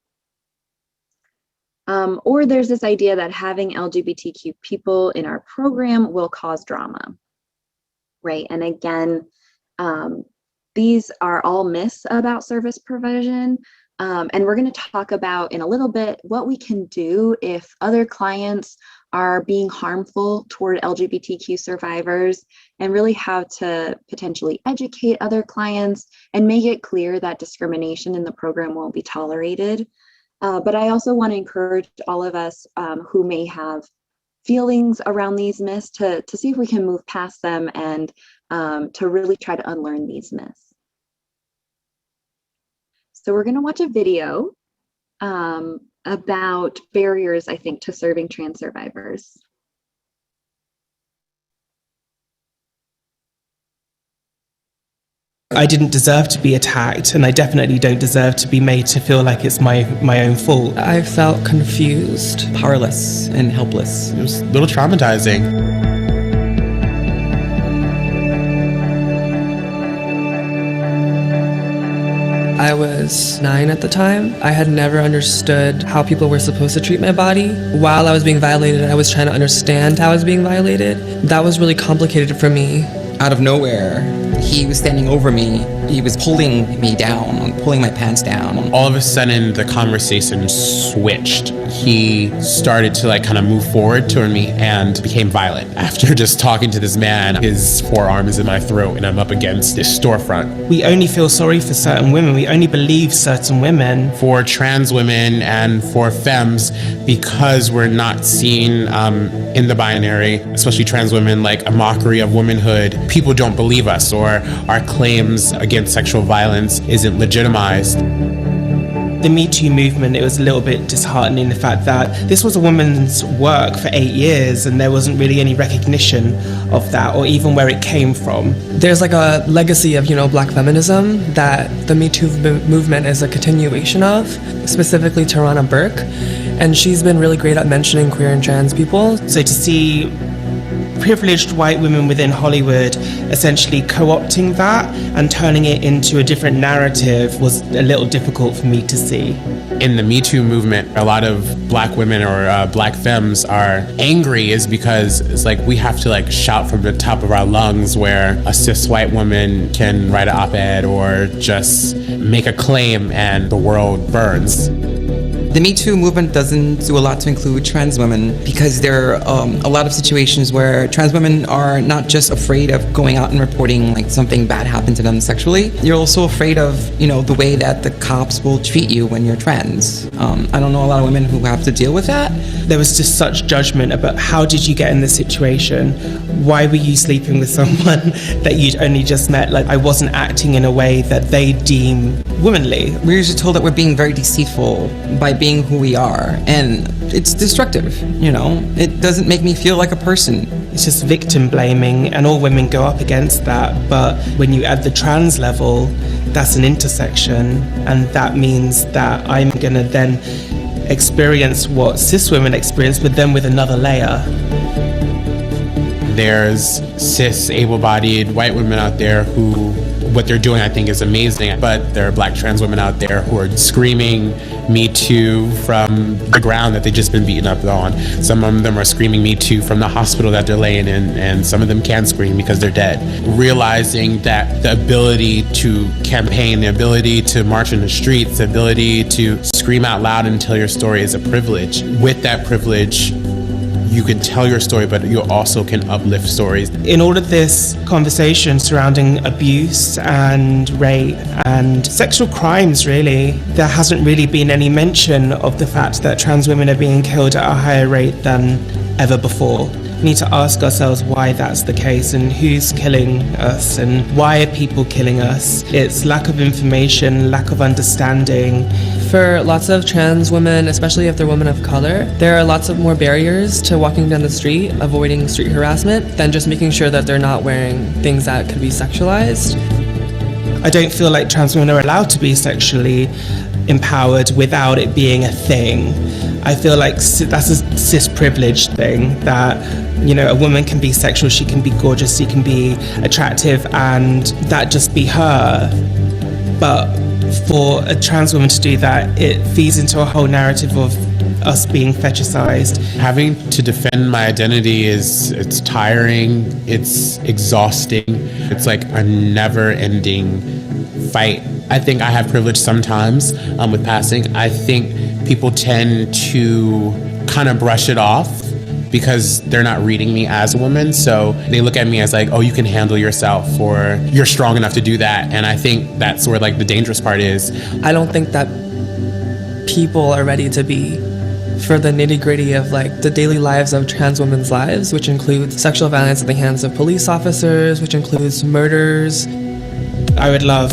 Or there's this idea that having LGBTQ people in our program will cause drama, right? And again, these are all myths about service provision. And we're going to talk about in a little bit what we can do if other clients are being harmful toward LGBTQ survivors, and really how to potentially educate other clients and make it clear that discrimination in the program won't be tolerated. But I also want to encourage all of us who may have feelings around these myths to see if we can move past them and to really try to unlearn these myths. So we're going to watch a video about barriers, I think, to serving trans survivors. I didn't deserve to be attacked, and I definitely don't deserve to be made to feel like it's my own fault. I felt confused, powerless, and helpless. It was a little traumatizing. I was 9 at the time. I had never understood how people were supposed to treat my body. While I was being violated, I was trying to understand how I was being violated. That was really complicated for me. Out of nowhere, he was standing over me. He was pulling me down, pulling my pants down. All of a sudden, the conversation switched. He started to kind of move forward toward me and became violent. After just talking to this man, his forearm is in my throat and I'm up against this storefront. We only feel sorry for certain women. We only believe certain women. For trans women and for femmes, because we're not seen in the binary, especially trans women, like a mockery of womanhood, people don't believe us, or our claims against against sexual violence isn't legitimized. The Me Too movement, it was a little bit disheartening, the fact that this was a woman's work for 8 years and there wasn't really any recognition of that or even where it came from. There's like a legacy of, Black feminism that the Me Too movement is a continuation of, specifically Tarana Burke. And she's been really great at mentioning queer and trans people. So to see privileged white women within Hollywood essentially co-opting that and turning it into a different narrative was a little difficult for me to see. In the Me Too movement, a lot of Black women or Black femmes are angry is because it's like we have to like shout from the top of our lungs, where a cis white woman can write an op-ed or just make a claim and the world burns. The Me Too movement doesn't do a lot to include trans women because there are a lot of situations where trans women are not just afraid of going out and reporting like something bad happened to them sexually. You're also afraid of, the way that the cops will treat you when you're trans. I don't know a lot of women who have to deal with that. There was just such judgment about how did you get in this situation? Why were you sleeping with someone that you'd only just met? Like, I wasn't acting in a way that they deem womanly. We're usually told that we're being very deceitful by being who we are, and it's destructive. It doesn't make me feel like a person. It's just victim blaming, and all women go up against that. But when you add the trans level, that's an intersection, and that means that I'm gonna then experience what cis women experience, but then with another layer. There's cis, able-bodied white women out there who, what they're doing I think is amazing, but there are Black trans women out there who are screaming Me Too from the ground that they've just been beaten up on. Some of them are screaming Me Too from the hospital that they're laying in, and some of them can't scream because they're dead. Realizing that the ability to campaign, the ability to march in the streets, the ability to scream out loud and tell your story is a privilege. With that privilege, you can tell your story, but you also can uplift stories. In all of this conversation surrounding abuse and rape and sexual crimes, really, there hasn't really been any mention of the fact that trans women are being killed at a higher rate than ever before. We need to ask ourselves why that's the case and who's killing us and why are people killing us. It's lack of information, lack of understanding. For lots of trans women, especially if they're women of color, there are lots of more barriers to walking down the street, avoiding street harassment, than just making sure that they're not wearing things that could be sexualized. I don't feel like trans women are allowed to be sexually empowered without it being a thing. I feel like that's a cis privileged thing, that a woman can be sexual, she can be gorgeous, she can be attractive, and that just be her. But for a trans woman to do that, it feeds into a whole narrative of us being fetishized. Having to defend my identity it's tiring, it's exhausting. It's like a never-ending fight. I think I have privilege sometimes with passing. I think people tend to kind of brush it off because they're not reading me as a woman. So they look at me as like, oh, you can handle yourself, or you're strong enough to do that. And I think that's where like the dangerous part is. I don't think that people are ready to be for the nitty-gritty of like the daily lives of trans women's lives, which includes sexual violence at the hands of police officers, which includes murders. I would love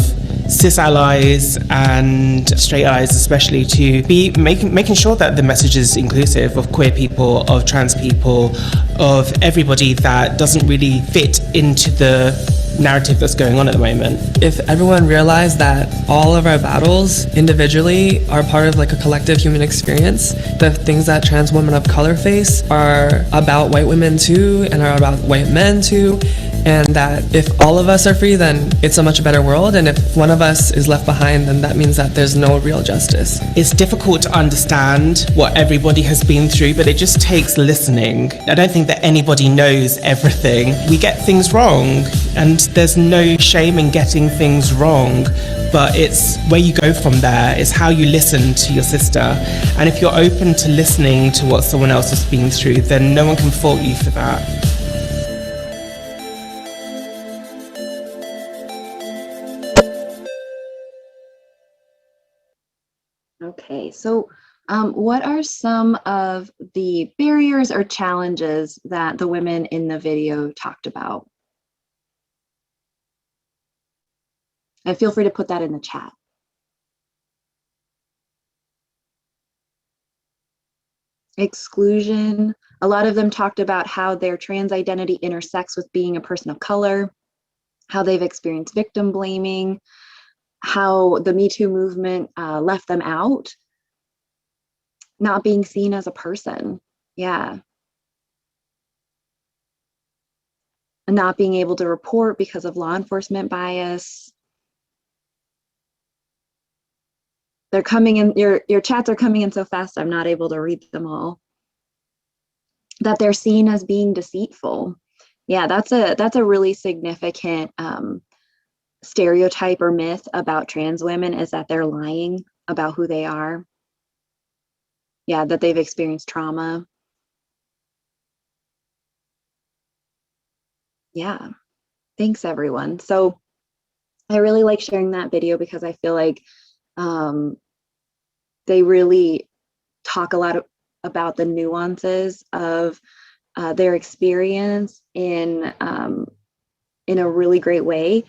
cis allies and straight allies especially to be making sure that the message is inclusive of queer people, of trans people, of everybody that doesn't really fit into the narrative that's going on at the moment. If everyone realized that all of our battles individually are part of like a collective human experience, the things that trans women of color face are about white women too and are about white men too, and that if all of us are free, then it's a much better world, and if one of us is left behind, then that means that there's no real justice. It's difficult to understand what everybody has been through, but it just takes listening. I don't think that anybody knows everything. We get things wrong, and there's no shame in getting things wrong, but it's where you go from there. It's how you listen to your sister. And if you're open to listening to what someone else has been through, then no one can fault you for that. Okay, so what are some of the barriers or challenges that the women in the video talked about? And feel free to put that in the chat. Exclusion. A lot of them talked about how their trans identity intersects with being a person of color, how they've experienced victim blaming, how the Me Too movement left them out, not being seen as a person. Yeah. And not being able to report because of law enforcement bias. They're coming in, your chats are coming in so fast, I'm not able to read them all. That they're seen as being deceitful. Yeah, that's a really significant stereotype or myth about trans women, is that they're lying about who they are. Yeah, that they've experienced trauma. Yeah, thanks everyone. So I really like sharing that video because I feel like they really talk a lot about the nuances of their experience in a really great way.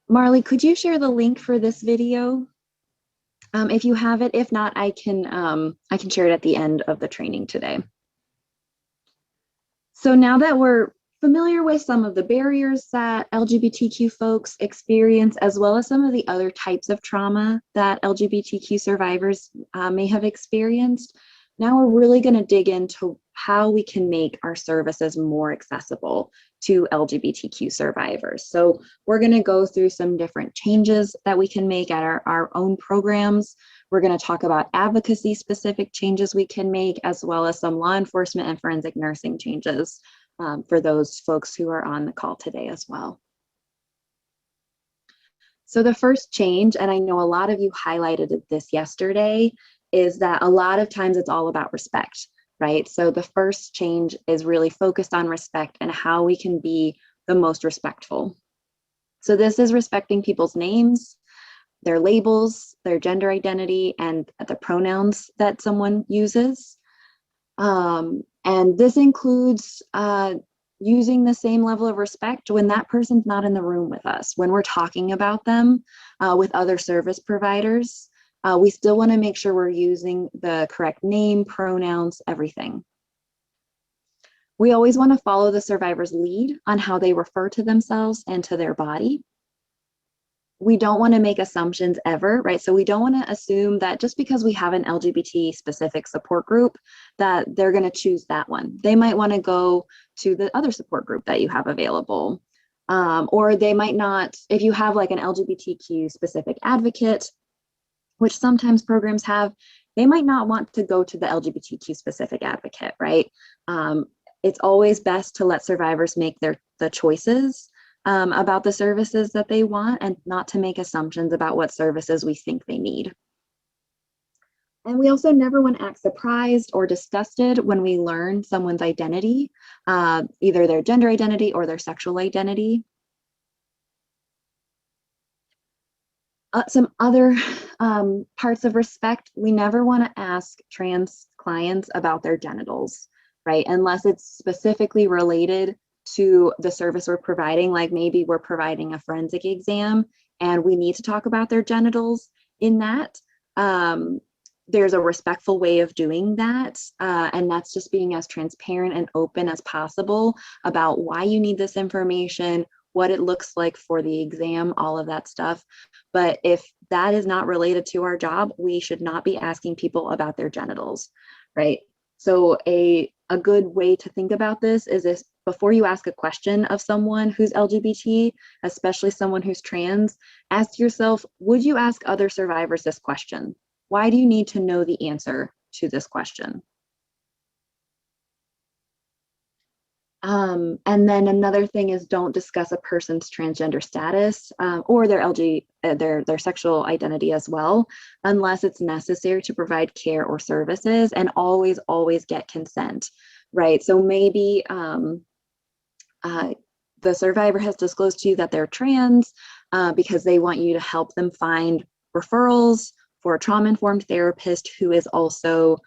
Marley, could you share the link for this video if you have it? If not, I can share it at the end of the training today. So now that we're familiar with some of the barriers that LGBTQ folks experience, as well as some of the other types of trauma that LGBTQ survivors may have experienced, now we're really going to dig into how we can make our services more accessible to LGBTQ survivors. So we're going to go through some different changes that we can make at our own programs. We're going to talk about advocacy specific changes we can make, as well as some law enforcement and forensic nursing changes for those folks who are on the call today as well. So the first change, and I know a lot of you highlighted this yesterday, is that a lot of times it's all about respect, right? So the first change is really focused on respect and how we can be the most respectful. So this is respecting people's names, their labels, their gender identity, and the pronouns that someone uses. And this includes using the same level of respect when that person's not in the room with us, when we're talking about them with other service providers. We still want to make sure we're using the correct name, pronouns, everything. We always want to follow the survivor's lead on how they refer to themselves and to their body. We don't want to make assumptions ever, right? So we don't want to assume that just because we have an LGBT specific support group that they're going to choose that one. They might want to go to the other support group that you have available. Or they might not, if you have like an LGBTQ specific advocate, which sometimes programs have, they might not want to go to the LGBTQ specific advocate, right? It's always best to let survivors make the choices about the services that they want, and not to make assumptions about what services we think they need. And we also never want to act surprised or disgusted when we learn someone's identity, either their gender identity or their sexual identity. Some other parts of respect, we never want to ask trans clients about their genitals, right? Unless it's specifically related to the service we're providing, like maybe we're providing a forensic exam and we need to talk about their genitals in that. There's a respectful way of doing that, and that's just being as transparent and open as possible about why you need this information, what it looks like for the exam, all of that stuff. But if that is not related to our job, we should not be asking people about their genitals, right? So a good way to think about this is this: before you ask a question of someone who's LGBT, especially someone who's trans, ask yourself, would you ask other survivors this question? Why do you need to know the answer to this question? And then another thing is, don't discuss a person's transgender status or their sexual identity as well, unless it's necessary to provide care or services, and always get consent, right? So maybe the survivor has disclosed to you that they're trans because they want you to help them find referrals for a trauma-informed therapist who is also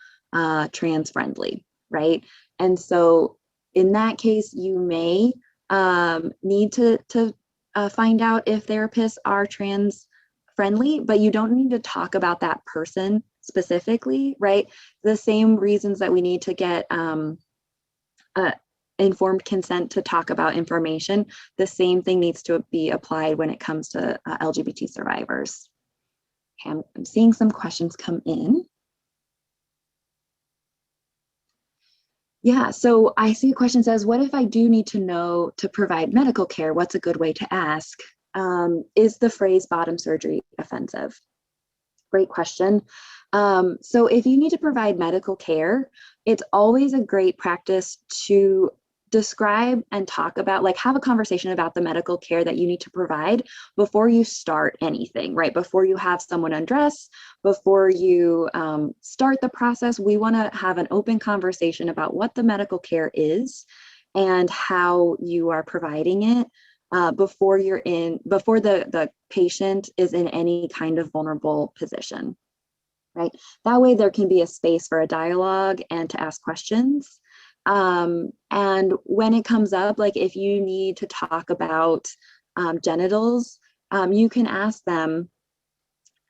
trans friendly, right? And so in that case, you may need to find out if therapists are trans friendly, but you don't need to talk about that person specifically, right? The same reasons that we need to get informed consent to talk about information, the same thing needs to be applied when it comes to LGBT survivors. Okay, I'm seeing some questions come in. Yeah, so I see a question says, what if I do need to know to provide medical care? What's a good way to ask? Is the phrase bottom surgery offensive? Great question. So if you need to provide medical care, it's always a great practice to describe and talk about, like have a conversation about the medical care that you need to provide before you start anything, right? Before you have someone undress, before you start the process, we want to have an open conversation about what the medical care is and how you are providing it before the patient is in any kind of vulnerable position, right? That way there can be a space for a dialogue and to ask questions. And when it comes up, like if you need to talk about genitals, you can ask them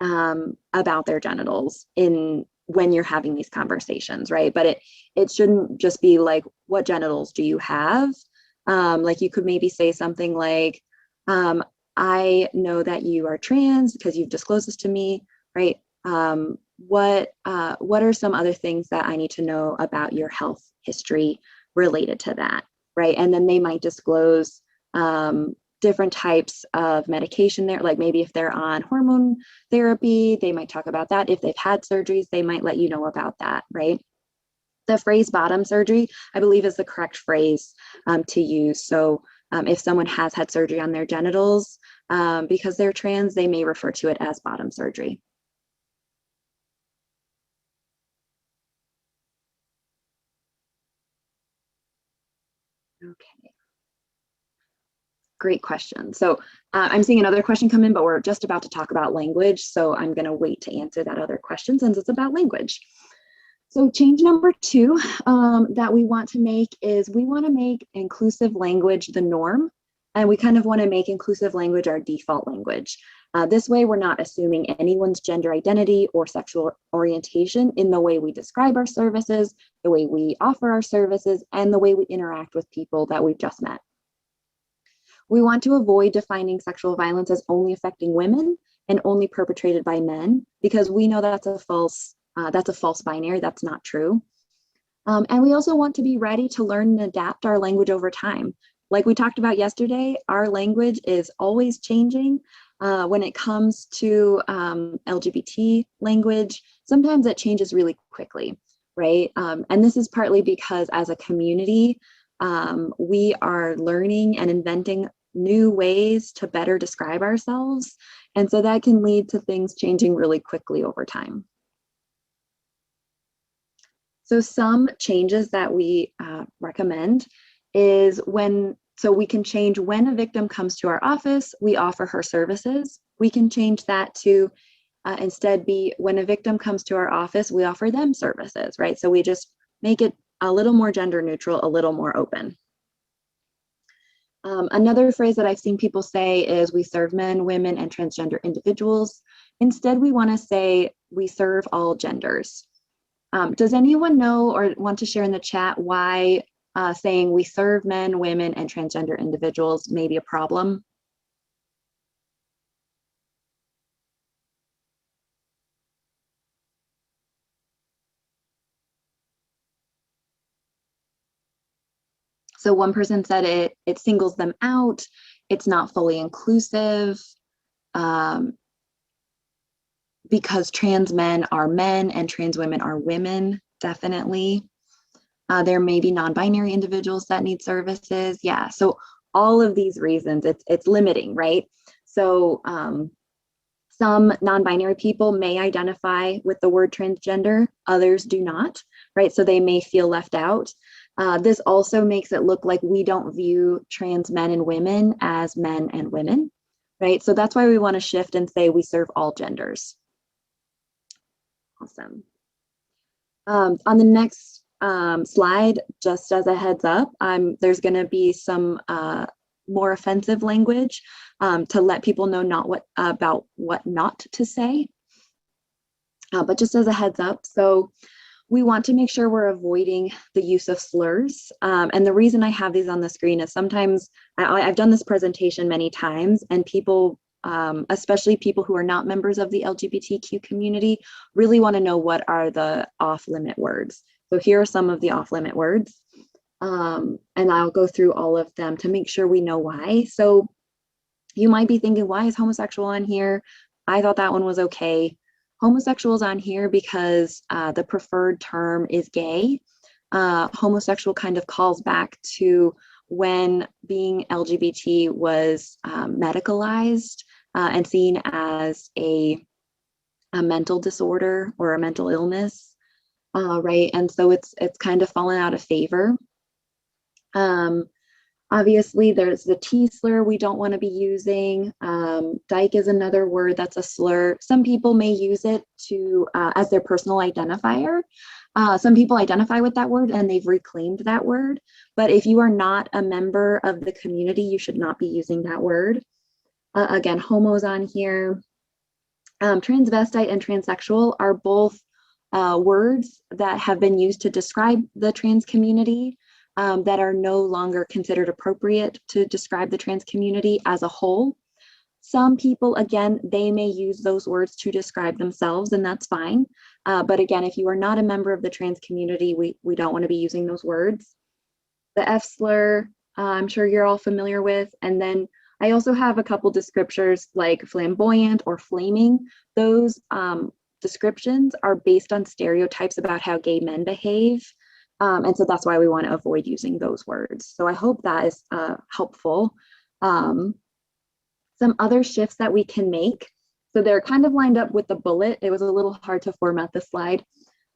about their genitals when you're having these conversations, right? But it shouldn't just be like, what genitals do you have? Like you could maybe say something like, I know that you are trans because you've disclosed this to me, right? What are some other things that I need to know about your health history related to that, right? And then they might disclose different types of medication there, like maybe if they're on hormone therapy, they might talk about that. If they've had surgeries, they might let you know about that, right? The phrase bottom surgery, I believe, is the correct phrase to use. So if someone has had surgery on their genitals because they're trans, they may refer to it as bottom surgery. Okay. Great question. So I'm seeing another question come in, but we're just about to talk about language. So I'm going to wait to answer that other question since it's about language. So change number 2 that we want to make is we want to make inclusive language the norm. And we kind of want to make inclusive language our default language. This way, we're not assuming anyone's gender identity or sexual orientation in the way we describe our services, the way we offer our services, and the way we interact with people that we've just met. We want to avoid defining sexual violence as only affecting women and only perpetrated by men, because we know that's a false binary. That's not true. And we also want to be ready to learn and adapt our language over time. Like we talked about yesterday, our language is always changing. When it comes to LGBT language, sometimes it changes really quickly, right? And this is partly because as a community, we are learning and inventing new ways to better describe ourselves. And so that can lead to things changing really quickly over time. So some changes that we recommend is so we can change when a victim comes to our office, we offer her services. We can change that to instead be when a victim comes to our office, we offer them services, right? So we just make it a little more gender neutral, a little more open. Another phrase that I've seen people say is we serve men, women, and transgender individuals. Instead, we want to say we serve all genders. Does anyone know or want to share in the chat why saying we serve men, women, and transgender individuals may be a problem? So one person said it singles them out, it's not fully inclusive, because trans men are men and trans women are women, definitely. There may be non-binary individuals that need services. Yeah, so all of these reasons, it's limiting, right? So some non-binary people may identify with the word transgender, others do not, right? So they may feel left out. This also makes it look like we don't view trans men and women as men and women, right? So that's why we want to shift and say we serve all genders. Awesome. On the next slide, just as a heads up, there's going to be some more offensive language to let people know about what not to say. But just as a heads up, so we want to make sure we're avoiding the use of slurs. And the reason I have these on the screen is sometimes I've done this presentation many times, and people, especially people who are not members of the LGBTQ community, really want to know what are the off-limit words. So here are some of the off-limit words. And I'll go through all of them to make sure we know why. So you might be thinking, why is homosexual on here? I thought that one was okay. Homosexual is on here because the preferred term is gay. Homosexual kind of calls back to when being LGBT was medicalized and seen as a mental disorder or a mental illness, right? And so it's kind of fallen out of favor. Obviously, there's the T slur we don't want to be using. Dyke is another word that's a slur. Some people may use it to as their personal identifier. Some people identify with that word and they've reclaimed that word. But if you are not a member of the community, you should not be using that word. Again, homo's on here. Transvestite and transsexual are both words that have been used to describe the trans community. That are no longer considered appropriate to describe the trans community as a whole. Some people, again, they may use those words to describe themselves, and that's fine. But again, if you are not a member of the trans community, we don't want to be using those words. The F slur, I'm sure you're all familiar with. And then I also have a couple descriptors like flamboyant or flaming. Those descriptions are based on stereotypes about how gay men behave. And so that's why we want to avoid using those words. So I hope that is helpful. Some other shifts that we can make. So they're kind of lined up with the bullet. It was a little hard to format the slide.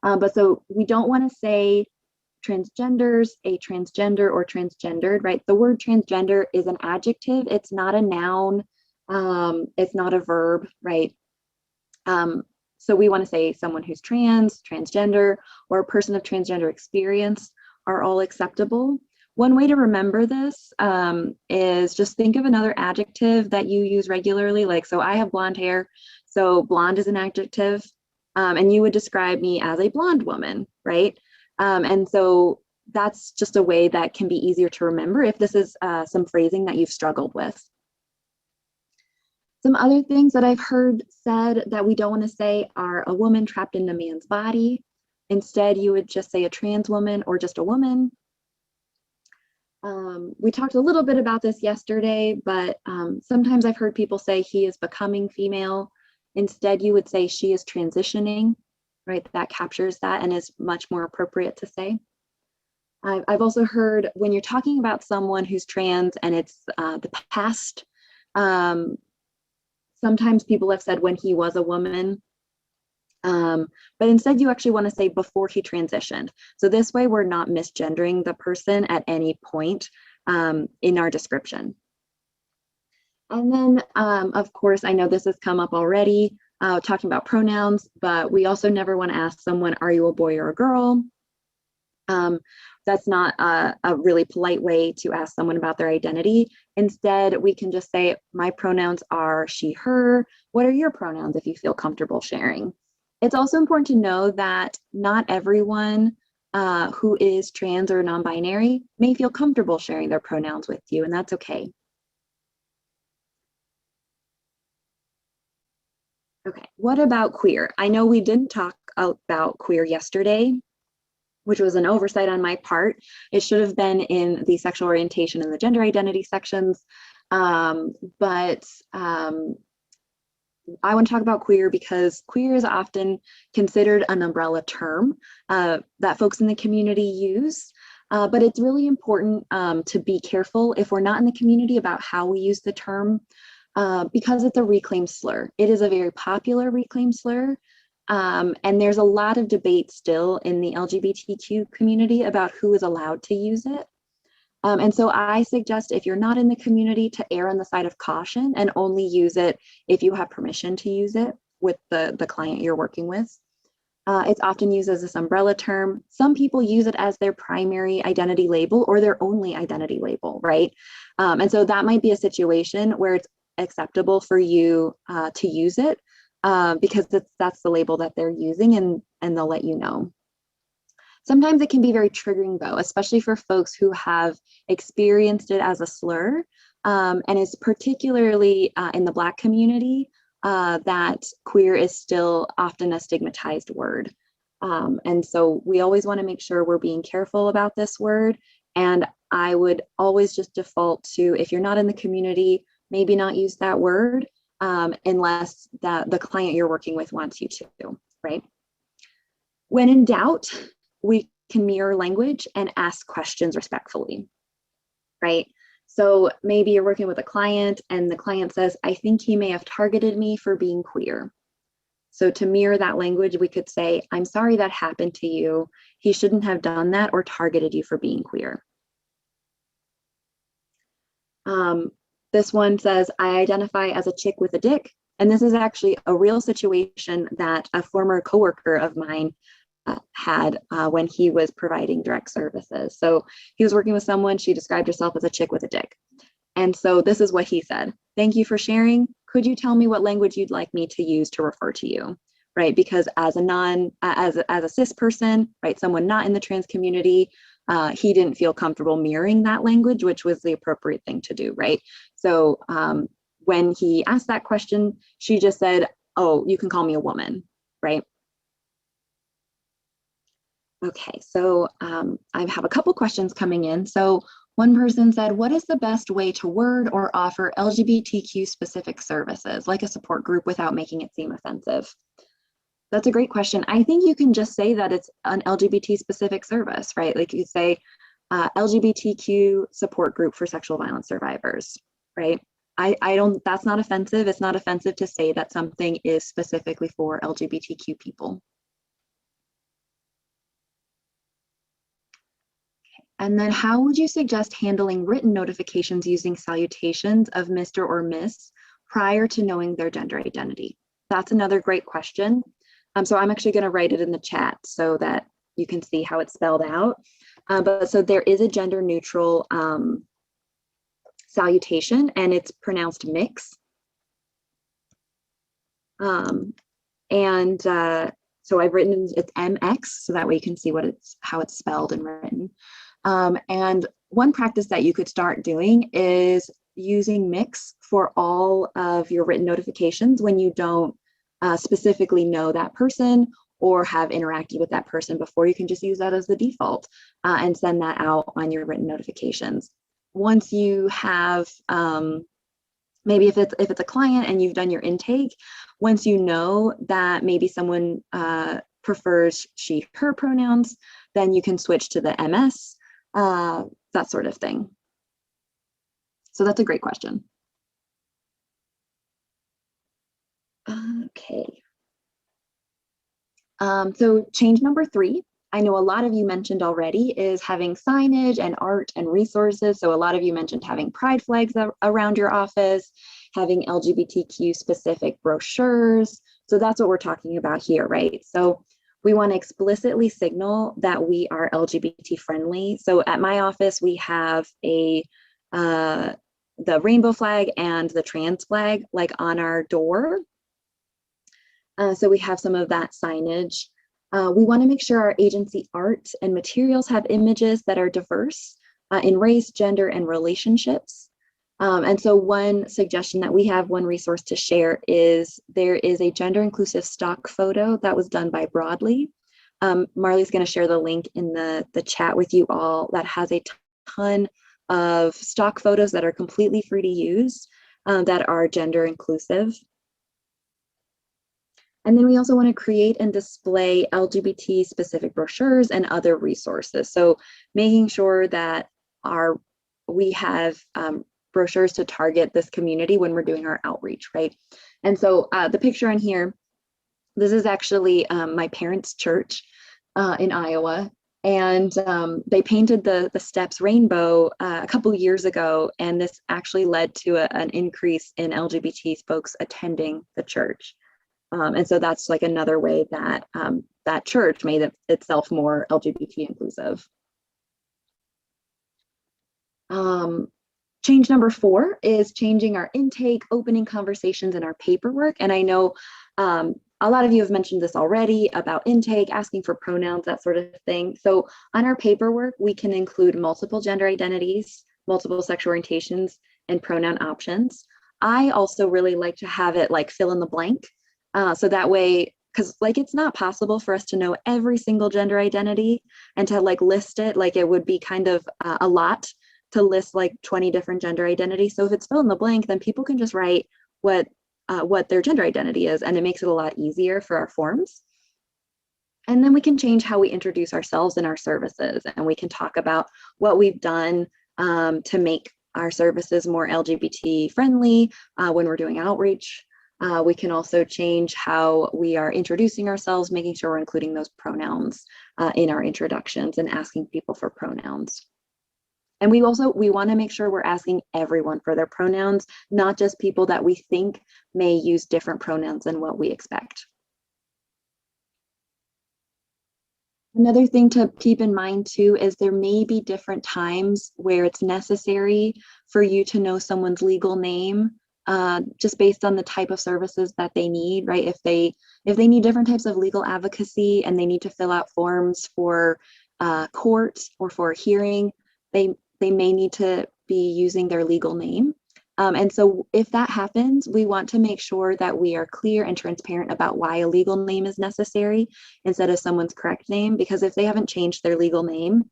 But so we don't want to say transgenders, a transgender, or transgendered, right? The word transgender is an adjective. It's not a noun. It's not a verb, right? So we want to say someone who's trans, transgender, or a person of transgender experience are all acceptable. One way to remember this is just think of another adjective that you use regularly. Like, so I have blonde hair, so blonde is an adjective, and you would describe me as a blonde woman, right? And so that's just a way that can be easier to remember if this is some phrasing that you've struggled with. Some other things that I've heard said that we don't want to say are a woman trapped in a man's body. Instead, you would just say a trans woman or just a woman. We talked a little bit about this yesterday, but sometimes I've heard people say he is becoming female. Instead, you would say she is transitioning, right? That captures that and is much more appropriate to say. I've also heard when you're talking about someone who's trans and it's the past, sometimes people have said when he was a woman, but instead you actually want to say before he transitioned. So this way we're not misgendering the person at any point in our description. And then, of course, I know this has come up already, talking about pronouns, but we also never want to ask someone, are you a boy or a girl? That's not a really polite way to ask someone about their identity. Instead, we can just say, my pronouns are she, her. What are your pronouns if you feel comfortable sharing? It's also important to know that not everyone who is trans or non-binary may feel comfortable sharing their pronouns with you, and that's okay. Okay, what about queer? I know we didn't talk about queer yesterday, which was an oversight on my part. It should have been in the sexual orientation and the gender identity sections. But I want to talk about queer because queer is often considered an umbrella term that folks in the community use. But it's really important to be careful if we're not in the community about how we use the term because it's a reclaimed slur. It is a very popular reclaimed slur. And there's a lot of debate still in the LGBTQ community about who is allowed to use it. And so I suggest if you're not in the community to err on the side of caution and only use it if you have permission to use it with the client you're working with. It's often used as this umbrella term. Some people use it as their primary identity label or their only identity label, right? And so that might be a situation where it's acceptable for you to use it because that's the label that they're using, and they'll let you know. Sometimes it can be very triggering though, especially for folks who have experienced it as a slur, and is particularly in the Black community, that queer is still often a stigmatized word. And so we always want to make sure we're being careful about this word. And I would always just default to, if you're not in the community, maybe not use that word unless the client you're working with wants you to, right? When in doubt, we can mirror language and ask questions respectfully, right? So maybe you're working with a client and the client says, I think he may have targeted me for being queer. So to mirror that language, we could say, I'm sorry that happened to you. He shouldn't have done that or targeted you for being queer. This one says, I identify as a chick with a dick. And this is actually a real situation that a former coworker of mine had when he was providing direct services. So he was working with someone, she described herself as a chick with a dick. And so this is what he said. Thank you for sharing. Could you tell me what language you'd like me to use to refer to you? Right, because as a cis person, right, someone not in the trans community, he didn't feel comfortable mirroring that language, which was the appropriate thing to do, right? So when he asked that question, she just said, oh, you can call me a woman, right? Okay, so I have a couple questions coming in. So one person said, what is the best way to word or offer LGBTQ specific services, like a support group, without making it seem offensive? That's a great question. I think you can just say that it's an LGBT specific service, right? Like you say LGBTQ support group for sexual violence survivors, right? I don't, that's not offensive. It's not offensive to say that something is specifically for LGBTQ people. And then how would you suggest handling written notifications using salutations of Mr. or Miss prior to knowing their gender identity? That's another great question. So I'm actually going to write it in the chat so that you can see how it's spelled out. But so there is a gender neutral salutation, and it's pronounced mix. So I've written it's MX, so that way you can see how it's spelled and written. And one practice that you could start doing is using mix for all of your written notifications when you don't specifically know that person or have interacted with that person before. You can just use that as the default and send that out on your written notifications. Once you have, maybe if it's a client and you've done your intake, once you know that maybe someone prefers she, her pronouns, then you can switch to the MS, that sort of thing. So that's a great question. Okay. So change number 3, I know a lot of you mentioned already, is having signage and art and resources. So a lot of you mentioned having pride flags around your office, having LGBTQ specific brochures. So that's what we're talking about here, right? So we want to explicitly signal that we are LGBT friendly. So at my office, we have the rainbow flag and the trans flag like on our door. So we have some of that signage. We want to make sure our agency art and materials have images that are diverse in race, gender, and relationships. And so one suggestion that we have, one resource to share, is there is a gender inclusive stock photo that was done by Broadly. Marley's going to share the link in the chat with you all that has a ton of stock photos that are completely free to use that are gender inclusive. And then we also want to create and display LGBT specific brochures and other resources. So making sure that we have brochures to target this community when we're doing our outreach, right? And so the picture on here, this is actually my parents' church in Iowa. And they painted the steps rainbow a couple years ago. And this actually led to an increase in LGBT folks attending the church. And so that's like another way that that church made itself more LGBT inclusive. Change number 4 is changing our intake, opening conversations, and our paperwork. And I know a lot of you have mentioned this already about intake, asking for pronouns, that sort of thing. So on our paperwork, we can include multiple gender identities, multiple sexual orientations, and pronoun options. I also really like to have it like fill in the blank. So that way, because like it's not possible for us to know every single gender identity and to like list it, like it would be kind of a lot to list like 20 different gender identities. So if it's fill in the blank, then people can just write what their gender identity is, and it makes it a lot easier for our forms. And then we can change how we introduce ourselves and our services, and we can talk about what we've done to make our services more LGBT friendly when we're doing outreach. We can also change how we are introducing ourselves, making sure we're including those pronouns in our introductions and asking people for pronouns. And we want to make sure we're asking everyone for their pronouns, not just people that we think may use different pronouns than what we expect. Another thing to keep in mind too is there may be different times where it's necessary for you to know someone's legal name, just based on the type of services that they need, right? If they need different types of legal advocacy and they need to fill out forms for court or for a hearing, they may need to be using their legal name. And so if that happens, we want to make sure that we are clear and transparent about why a legal name is necessary instead of someone's correct name, because if they haven't changed their legal name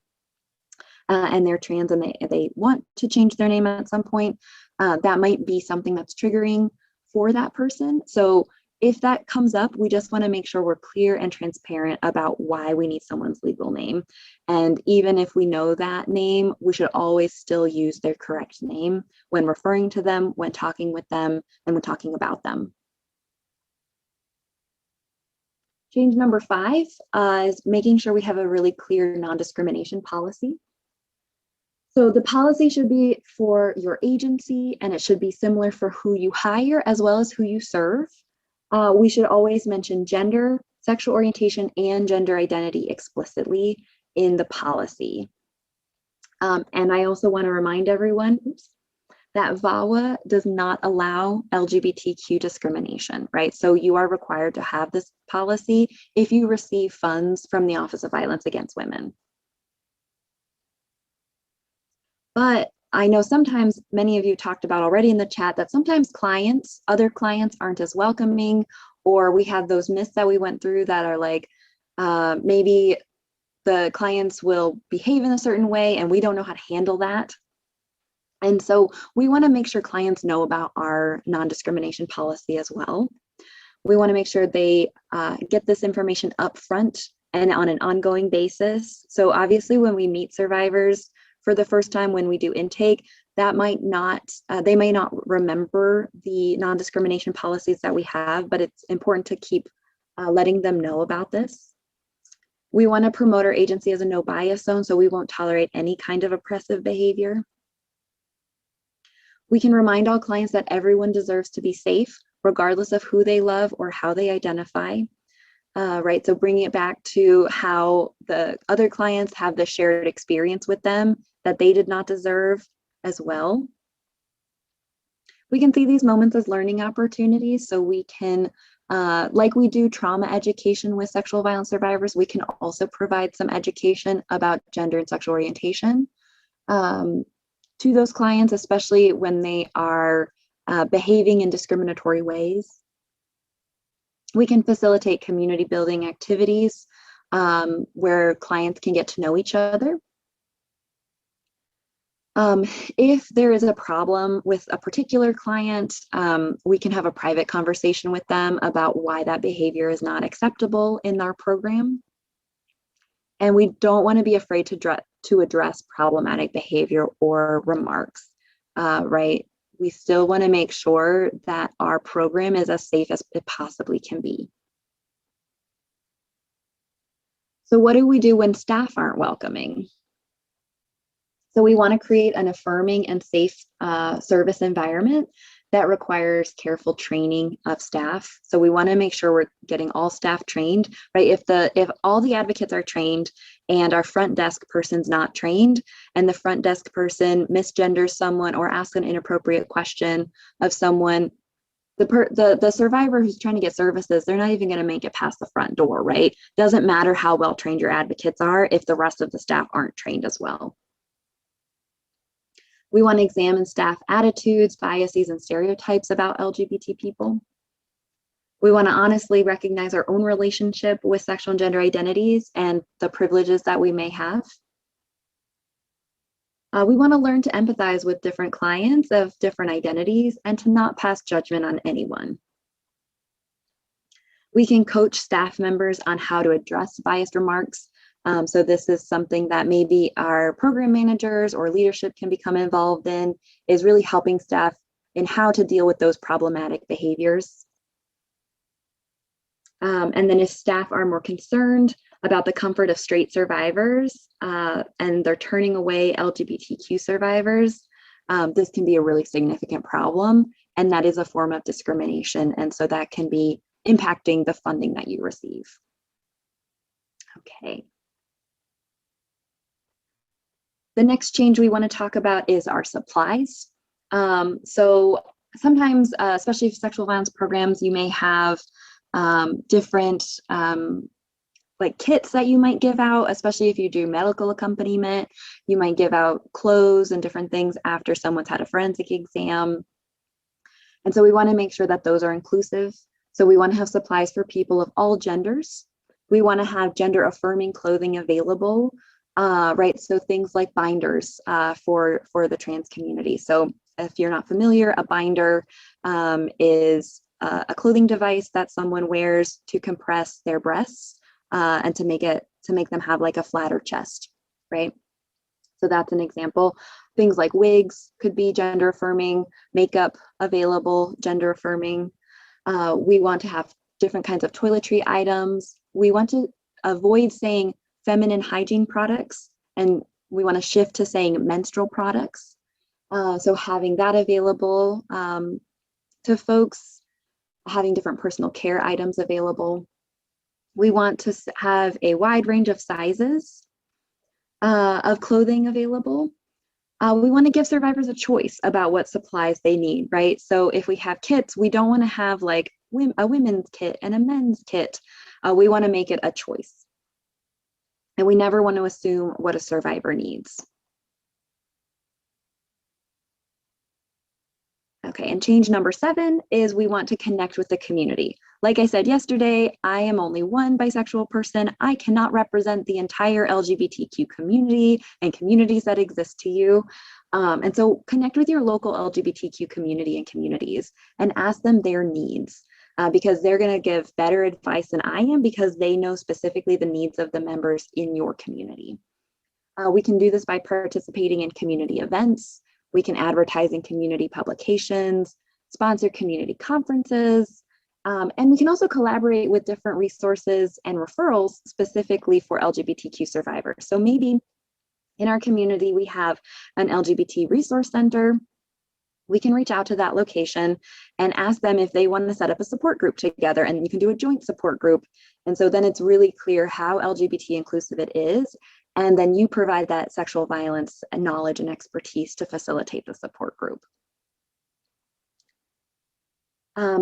and they're trans and they want to change their name at some point, that might be something that's triggering for that person. So if that comes up, we just want to make sure we're clear and transparent about why we need someone's legal name. And even if we know that name, we should always still use their correct name when referring to them, when talking with them, and when talking about them. Change number 5 is making sure we have a really clear non-discrimination policy. So the policy should be for your agency, and it should be similar for who you hire as well as who you serve. We should always mention gender, sexual orientation, and gender identity explicitly in the policy. And I also want to remind everyone that VAWA does not allow LGBTQ discrimination, right? So you are required to have this policy if you receive funds from the Office of Violence Against Women. But I know sometimes many of you talked about already in the chat that sometimes other clients aren't as welcoming, or we have those myths that we went through that are like, maybe the clients will behave in a certain way and we don't know how to handle that. And so we want to make sure clients know about our non-discrimination policy as well. We want to make sure they get this information up front and on an ongoing basis. So obviously when we meet survivors for the first time, when we do intake, that might not, they may not remember the non-discrimination policies that we have, but it's important to keep letting them know about this. We want to promote our agency as a no bias zone, so we won't tolerate any kind of oppressive behavior. We can remind all clients that everyone deserves to be safe, regardless of who they love or how they identify. Right, so bringing it back to how the other clients have the shared experience with them that they did not deserve as well. We can see these moments as learning opportunities, so we can, like we do trauma education with sexual violence survivors, we can also provide some education about gender and sexual orientation to those clients, especially when they are behaving in discriminatory ways. We can facilitate community building activities where clients can get to know each other. If there is a problem with a particular client, we can have a private conversation with them about why that behavior is not acceptable in our program. And we don't want to be afraid to address problematic behavior or remarks, right? We still want to make sure that our program is as safe as it possibly can be. So what do we do when staff aren't welcoming? So we want to create an affirming and safe service environment that requires careful training of staff. So we want to make sure we're getting all staff trained, right? If all the advocates are trained and our front desk person's not trained, and the front desk person misgenders someone or asks an inappropriate question of someone, the survivor who's trying to get services, they're not even going to make it past the front door, right? Doesn't matter how well trained your advocates are if the rest of the staff aren't trained as well. We want to examine staff attitudes, biases, and stereotypes about LGBT people. We want to honestly recognize our own relationship with sexual and gender identities and the privileges that we may have. We want to learn to empathize with different clients of different identities and to not pass judgment on anyone. We can coach staff members on how to address biased remarks. So this is something that maybe our program managers or leadership can become involved in, is really helping staff in how to deal with those problematic behaviors. And then if staff are more concerned about the comfort of straight survivors and they're turning away LGBTQ survivors, this can be a really significant problem, and that is a form of discrimination. And so that can be impacting the funding that you receive. Okay. The next change we want to talk about is our supplies. So sometimes, especially for sexual violence programs, you may have different like kits that you might give out, especially if you do medical accompaniment. You might give out clothes and different things after someone's had a forensic exam. And so we want to make sure that those are inclusive. So we want to have supplies for people of all genders. We want to have gender affirming clothing available. Right, so things like binders for the trans community. So if you're not familiar, a binder is a clothing device that someone wears to compress their breasts and to make them have like a flatter chest, right? So that's an example. Things like wigs could be gender affirming, makeup available, gender affirming. We want to have different kinds of toiletry items. We want to avoid saying feminine hygiene products, and we want to shift to saying menstrual products. So having that available to folks, having different personal care items available. We want to have a wide range of sizes of clothing available. We want to give survivors a choice about what supplies they need, right? So if we have kits, we don't want to have like a women's kit and a men's kit. We want to make it a choice. And we never want to assume what a survivor needs. Okay, and change number 7 is we want to connect with the community. Like I said yesterday, I am only one bisexual person. I cannot represent the entire LGBTQ community and communities that exist to you. And so connect with your local LGBTQ community and communities and ask them their needs. Because they're going to give better advice than I am, because they know specifically the needs of the members in your community. We can do this by participating in community events. We can advertise in community publications, sponsor community conferences, and we can also collaborate with different resources and referrals specifically for LGBTQ survivors. So maybe in our community, we have an LGBT resource center. We can reach out to that location and ask them if they want to set up a support group together, and you can do a joint support group. And so then it's really clear how LGBT inclusive it is. And then you provide that sexual violence and knowledge and expertise to facilitate the support group.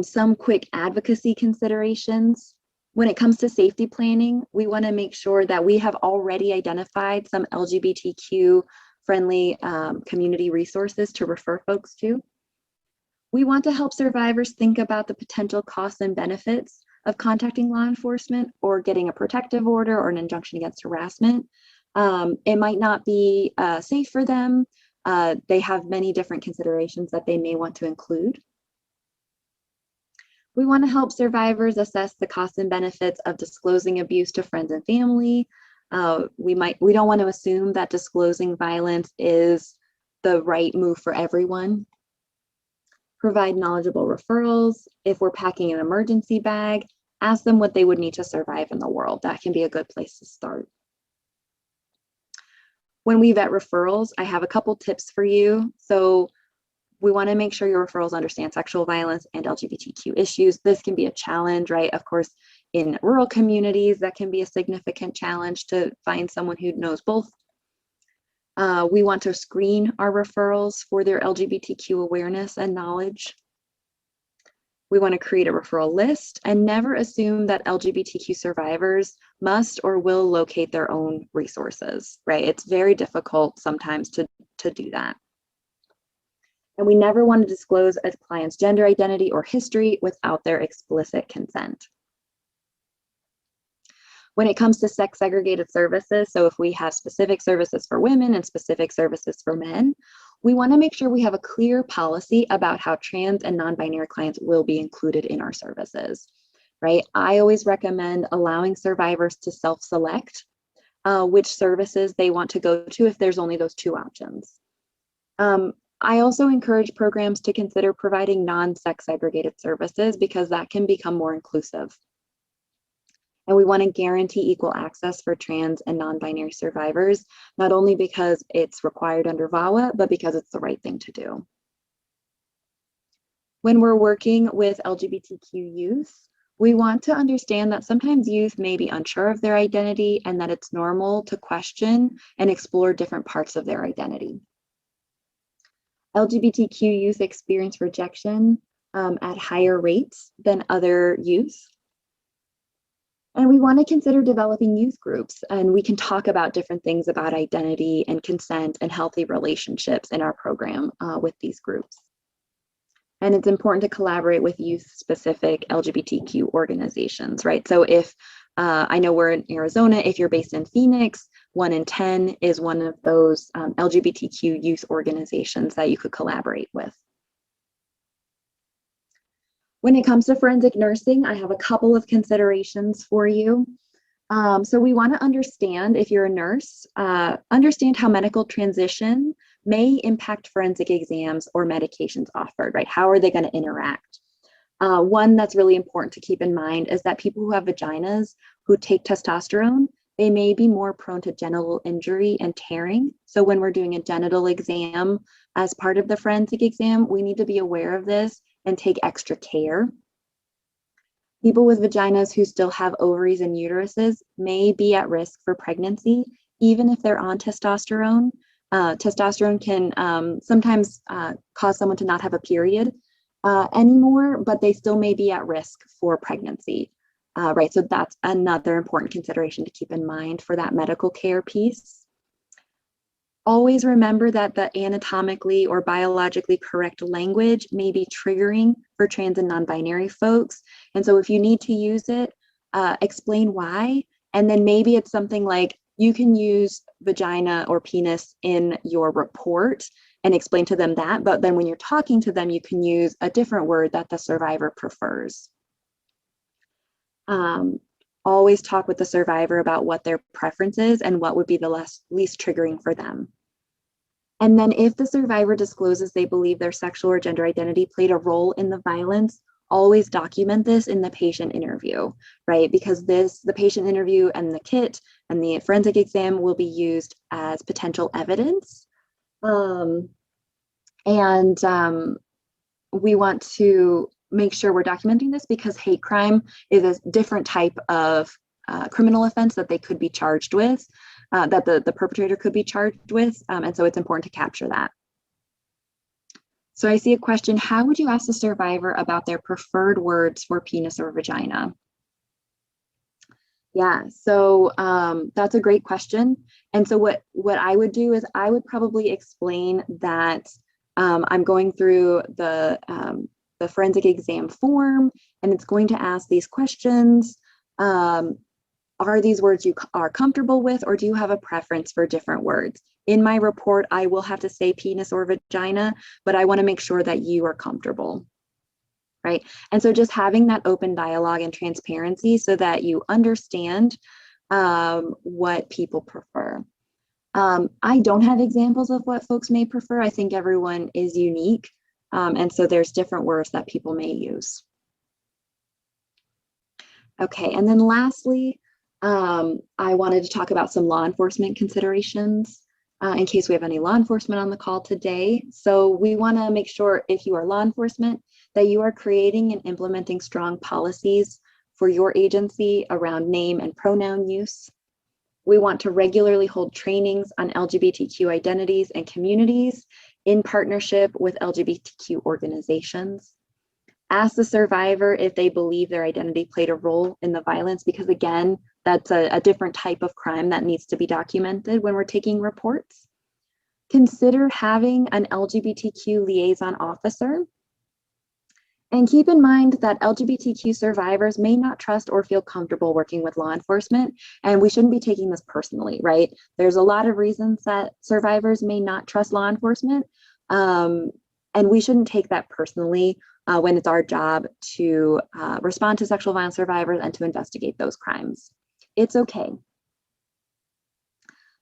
Some quick advocacy considerations. When it comes to safety planning, we want to make sure that we have already identified some LGBTQ friendly community resources to refer folks to. We want to help survivors think about the potential costs and benefits of contacting law enforcement or getting a protective order or an injunction against harassment. It might not be safe for them. They have many different considerations that they may want to include. We want to help survivors assess the costs and benefits of disclosing abuse to friends and family. We don't want to assume that disclosing violence is the right move for everyone. Provide knowledgeable referrals. If we're packing an emergency bag, ask them what they would need to survive in the world. That can be a good place to start. When we vet referrals, I have a couple tips for you. So We want to make sure your referrals understand sexual violence and LGBTQ issues. This can be a challenge, right? Of course, in rural communities, that can be a significant challenge to find someone who knows both. We want to screen our referrals for their LGBTQ awareness and knowledge. We want to create a referral list and never assume that LGBTQ survivors must or will locate their own resources, right? It's very difficult sometimes to do that. And we never want to disclose a client's gender identity or history without their explicit consent. When it comes to sex segregated services, so if we have specific services for women and specific services for men, we want to make sure we have a clear policy about how trans and non-binary clients will be included in our services, right? I always recommend allowing survivors to self-select which services they want to go to if there's only those two options. I also encourage programs to consider providing non-sex segregated services because that can become more inclusive. And we want to guarantee equal access for trans and non-binary survivors, not only because it's required under VAWA, but because it's the right thing to do. When we're working with LGBTQ youth, we want to understand that sometimes youth may be unsure of their identity and that it's normal to question and explore different parts of their identity. LGBTQ youth experience rejection at higher rates than other youth. And we want to consider developing youth groups, and we can talk about different things about identity and consent and healthy relationships in our program with these groups. And it's important to collaborate with youth-specific LGBTQ organizations, right? So if, I know we're in Arizona, if you're based in Phoenix, 1 in 10 is one of those LGBTQ youth organizations that you could collaborate with. When it comes to forensic nursing, I have a couple of considerations for you. So we want to understand, if you're a nurse, understand how medical transition may impact forensic exams or medications offered, right? How are they going to interact? One that's really important to keep in mind is that people who have vaginas who take testosterone, they may be more prone to genital injury and tearing. So when we're doing a genital exam as part of the forensic exam, we need to be aware of this and take extra care. People with vaginas who still have ovaries and uteruses may be at risk for pregnancy, even if they're on testosterone. Testosterone can sometimes cause someone to not have a period anymore, but they still may be at risk for pregnancy, right? So that's another important consideration to keep in mind for that medical care piece. Always remember that the anatomically or biologically correct language may be triggering for trans and non-binary folks. And so if you need to use it, explain why. And then maybe it's something like, you can use vagina or penis in your report and explain to them that, but then when you're talking to them, you can use a different word that the survivor prefers. Always talk with the survivor about what their preference is and what would be the least triggering for them. And then if the survivor discloses they believe their sexual or gender identity played a role in the violence, always document this in the patient interview, right? Because the patient interview and the kit and the forensic exam will be used as potential evidence. We want to make sure we're documenting this because hate crime is a different type of criminal offense that they could be charged with, that the perpetrator could be charged with. And so it's important to capture that. So I see a question, how would you ask the survivor about their preferred words for penis or vagina? Yeah, so that's a great question. And so what I would do is I would probably explain that I'm going through the forensic exam form, and it's going to ask these questions. Are these words you are comfortable with, or do you have a preference for different words? In my report, I will have to say penis or vagina, but I want to make sure that you are comfortable, right? And so just having that open dialogue and transparency so that you understand what people prefer. I don't have examples of what folks may prefer. I think everyone is unique. And so there's different words that people may use. Okay, and then lastly, I wanted to talk about some law enforcement considerations. in case we have any law enforcement on the call today. So we want to make sure, if you are law enforcement, that you are creating and implementing strong policies for your agency around name and pronoun use. We want to regularly hold trainings on LGBTQ identities and communities in partnership with LGBTQ organizations. Ask the survivor if they believe their identity played a role in the violence, because again, that's a different type of crime that needs to be documented when we're taking reports. Consider having an LGBTQ liaison officer. And keep in mind that LGBTQ survivors may not trust or feel comfortable working with law enforcement, and we shouldn't be taking this personally, right? There's a lot of reasons that survivors may not trust law enforcement, and we shouldn't take that personally when it's our job to respond to sexual violence survivors and to investigate those crimes. It's okay.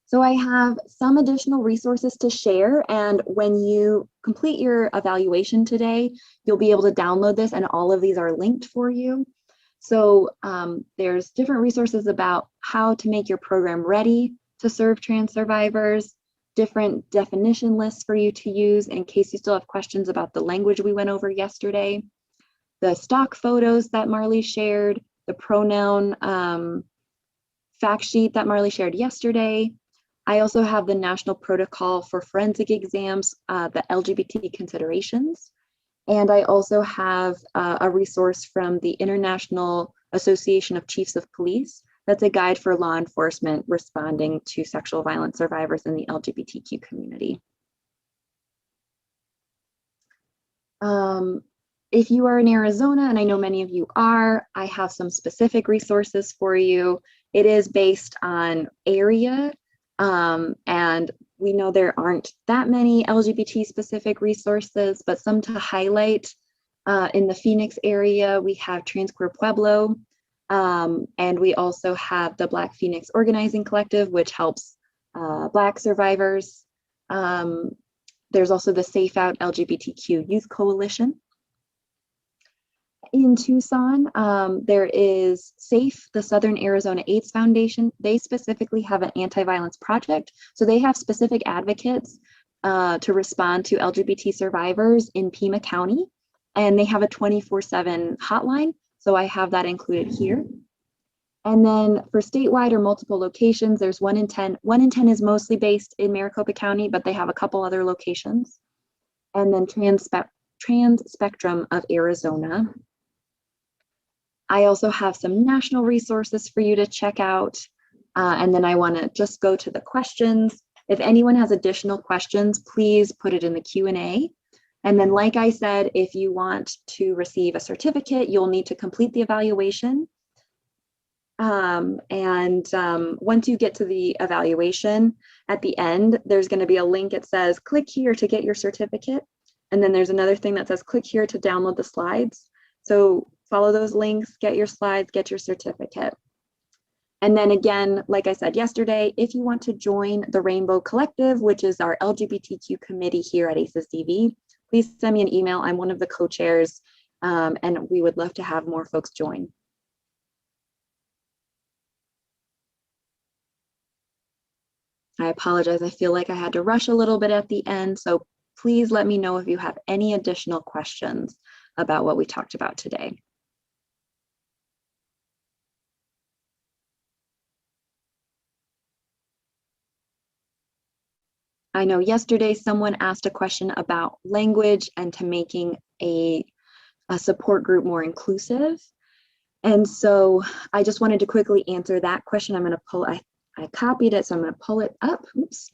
So I have some additional resources to share, and when you complete your evaluation today, you'll be able to download this, and all of these are linked for you. So there's different resources about how to make your program ready to serve trans survivors, different definition lists for you to use in case you still have questions about the language we went over yesterday, the stock photos that Marley shared, the pronoun fact sheet that Marley shared yesterday. I also have the National Protocol for Forensic Exams, the LGBT considerations. And I also have a resource from the International Association of Chiefs of Police. That's a guide for law enforcement responding to sexual violence survivors in the LGBTQ community. If you are in Arizona, and I know many of you are, I have some specific resources for you. It is based on area. And we know there aren't that many LGBT specific resources, but some to highlight. In the Phoenix area, we have Trans Queer Pueblo, and we also have the Black Phoenix Organizing Collective, which helps Black survivors. There's also the Safe Out LGBTQ Youth Coalition. In Tucson, there is SAFE, the Southern Arizona AIDS Foundation. They specifically have an anti-violence project. So they have specific advocates to respond to LGBT survivors in Pima County. And they have a 24/7 hotline. So I have that included here. And then for statewide or multiple locations, there's 1 in 10. 1 in 10 is mostly based in Maricopa County, but they have a couple other locations. And then Trans Spectrum of Arizona. I also have some national resources for you to check out. And then I want to just go to the questions. If anyone has additional questions, please put it in the Q&A. And then, like I said, if you want to receive a certificate, you'll need to complete the evaluation. Once you get to the evaluation, at the end, there's going to be a link. It says, click here to get your certificate. And then there's another thing that says, click here to download the slides. So follow those links, get your slides, get your certificate. And then again, like I said yesterday, if you want to join the Rainbow Collective, which is our LGBTQ committee here at ACES-DV, please send me an email. I'm one of the co-chairs, and we would love to have more folks join. I apologize. I feel like I had to rush a little bit at the end, so please let me know if you have any additional questions about what we talked about today. I know yesterday someone asked a question about language and to making a support group more inclusive. And so I just wanted to quickly answer that question. I'm going to pull, I copied it, so I'm going to pull it up. Oops.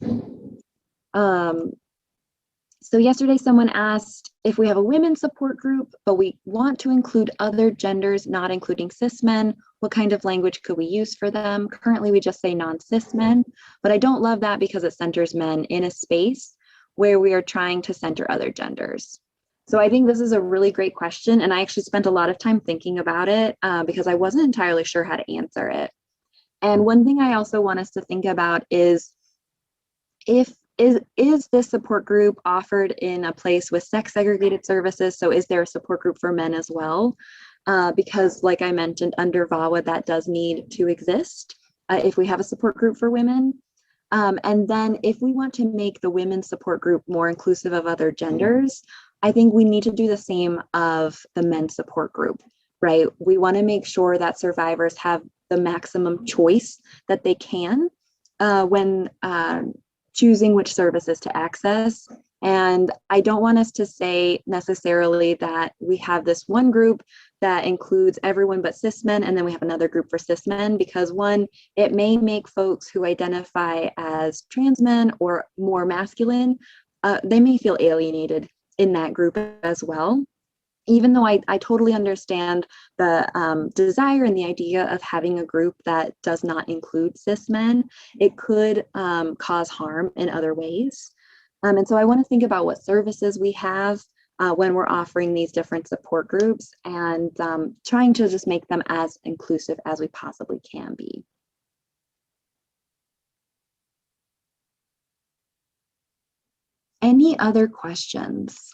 So yesterday someone asked if we have a women's support group, but we want to include other genders, not including cis men, what kind of language could we use for them? Currently, we just say non-cis men, but I don't love that because it centers men in a space where we are trying to center other genders. So I think this is a really great question, and I actually spent a lot of time thinking about it because I wasn't entirely sure how to answer it. And one thing I also want us to think about is is this support group offered in a place with sex segregated services? So is there a support group for men as well? Because like I mentioned, under VAWA, that does need to exist if we have a support group for women. And then if we want to make the women's support group more inclusive of other genders, I think we need to do the same of the men's support group, right? We want to make sure that survivors have the maximum choice that they can when choosing which services to access. And I don't want us to say necessarily that we have this one group that includes everyone but cis men, and then we have another group for cis men, because one, it may make folks who identify as trans men or more masculine, they may feel alienated in that group as well. Even though I totally understand the desire and the idea of having a group that does not include cis men, it could cause harm in other ways. And so I want to think about what services we have when we're offering these different support groups, and trying to just make them as inclusive as we possibly can be. Any other questions?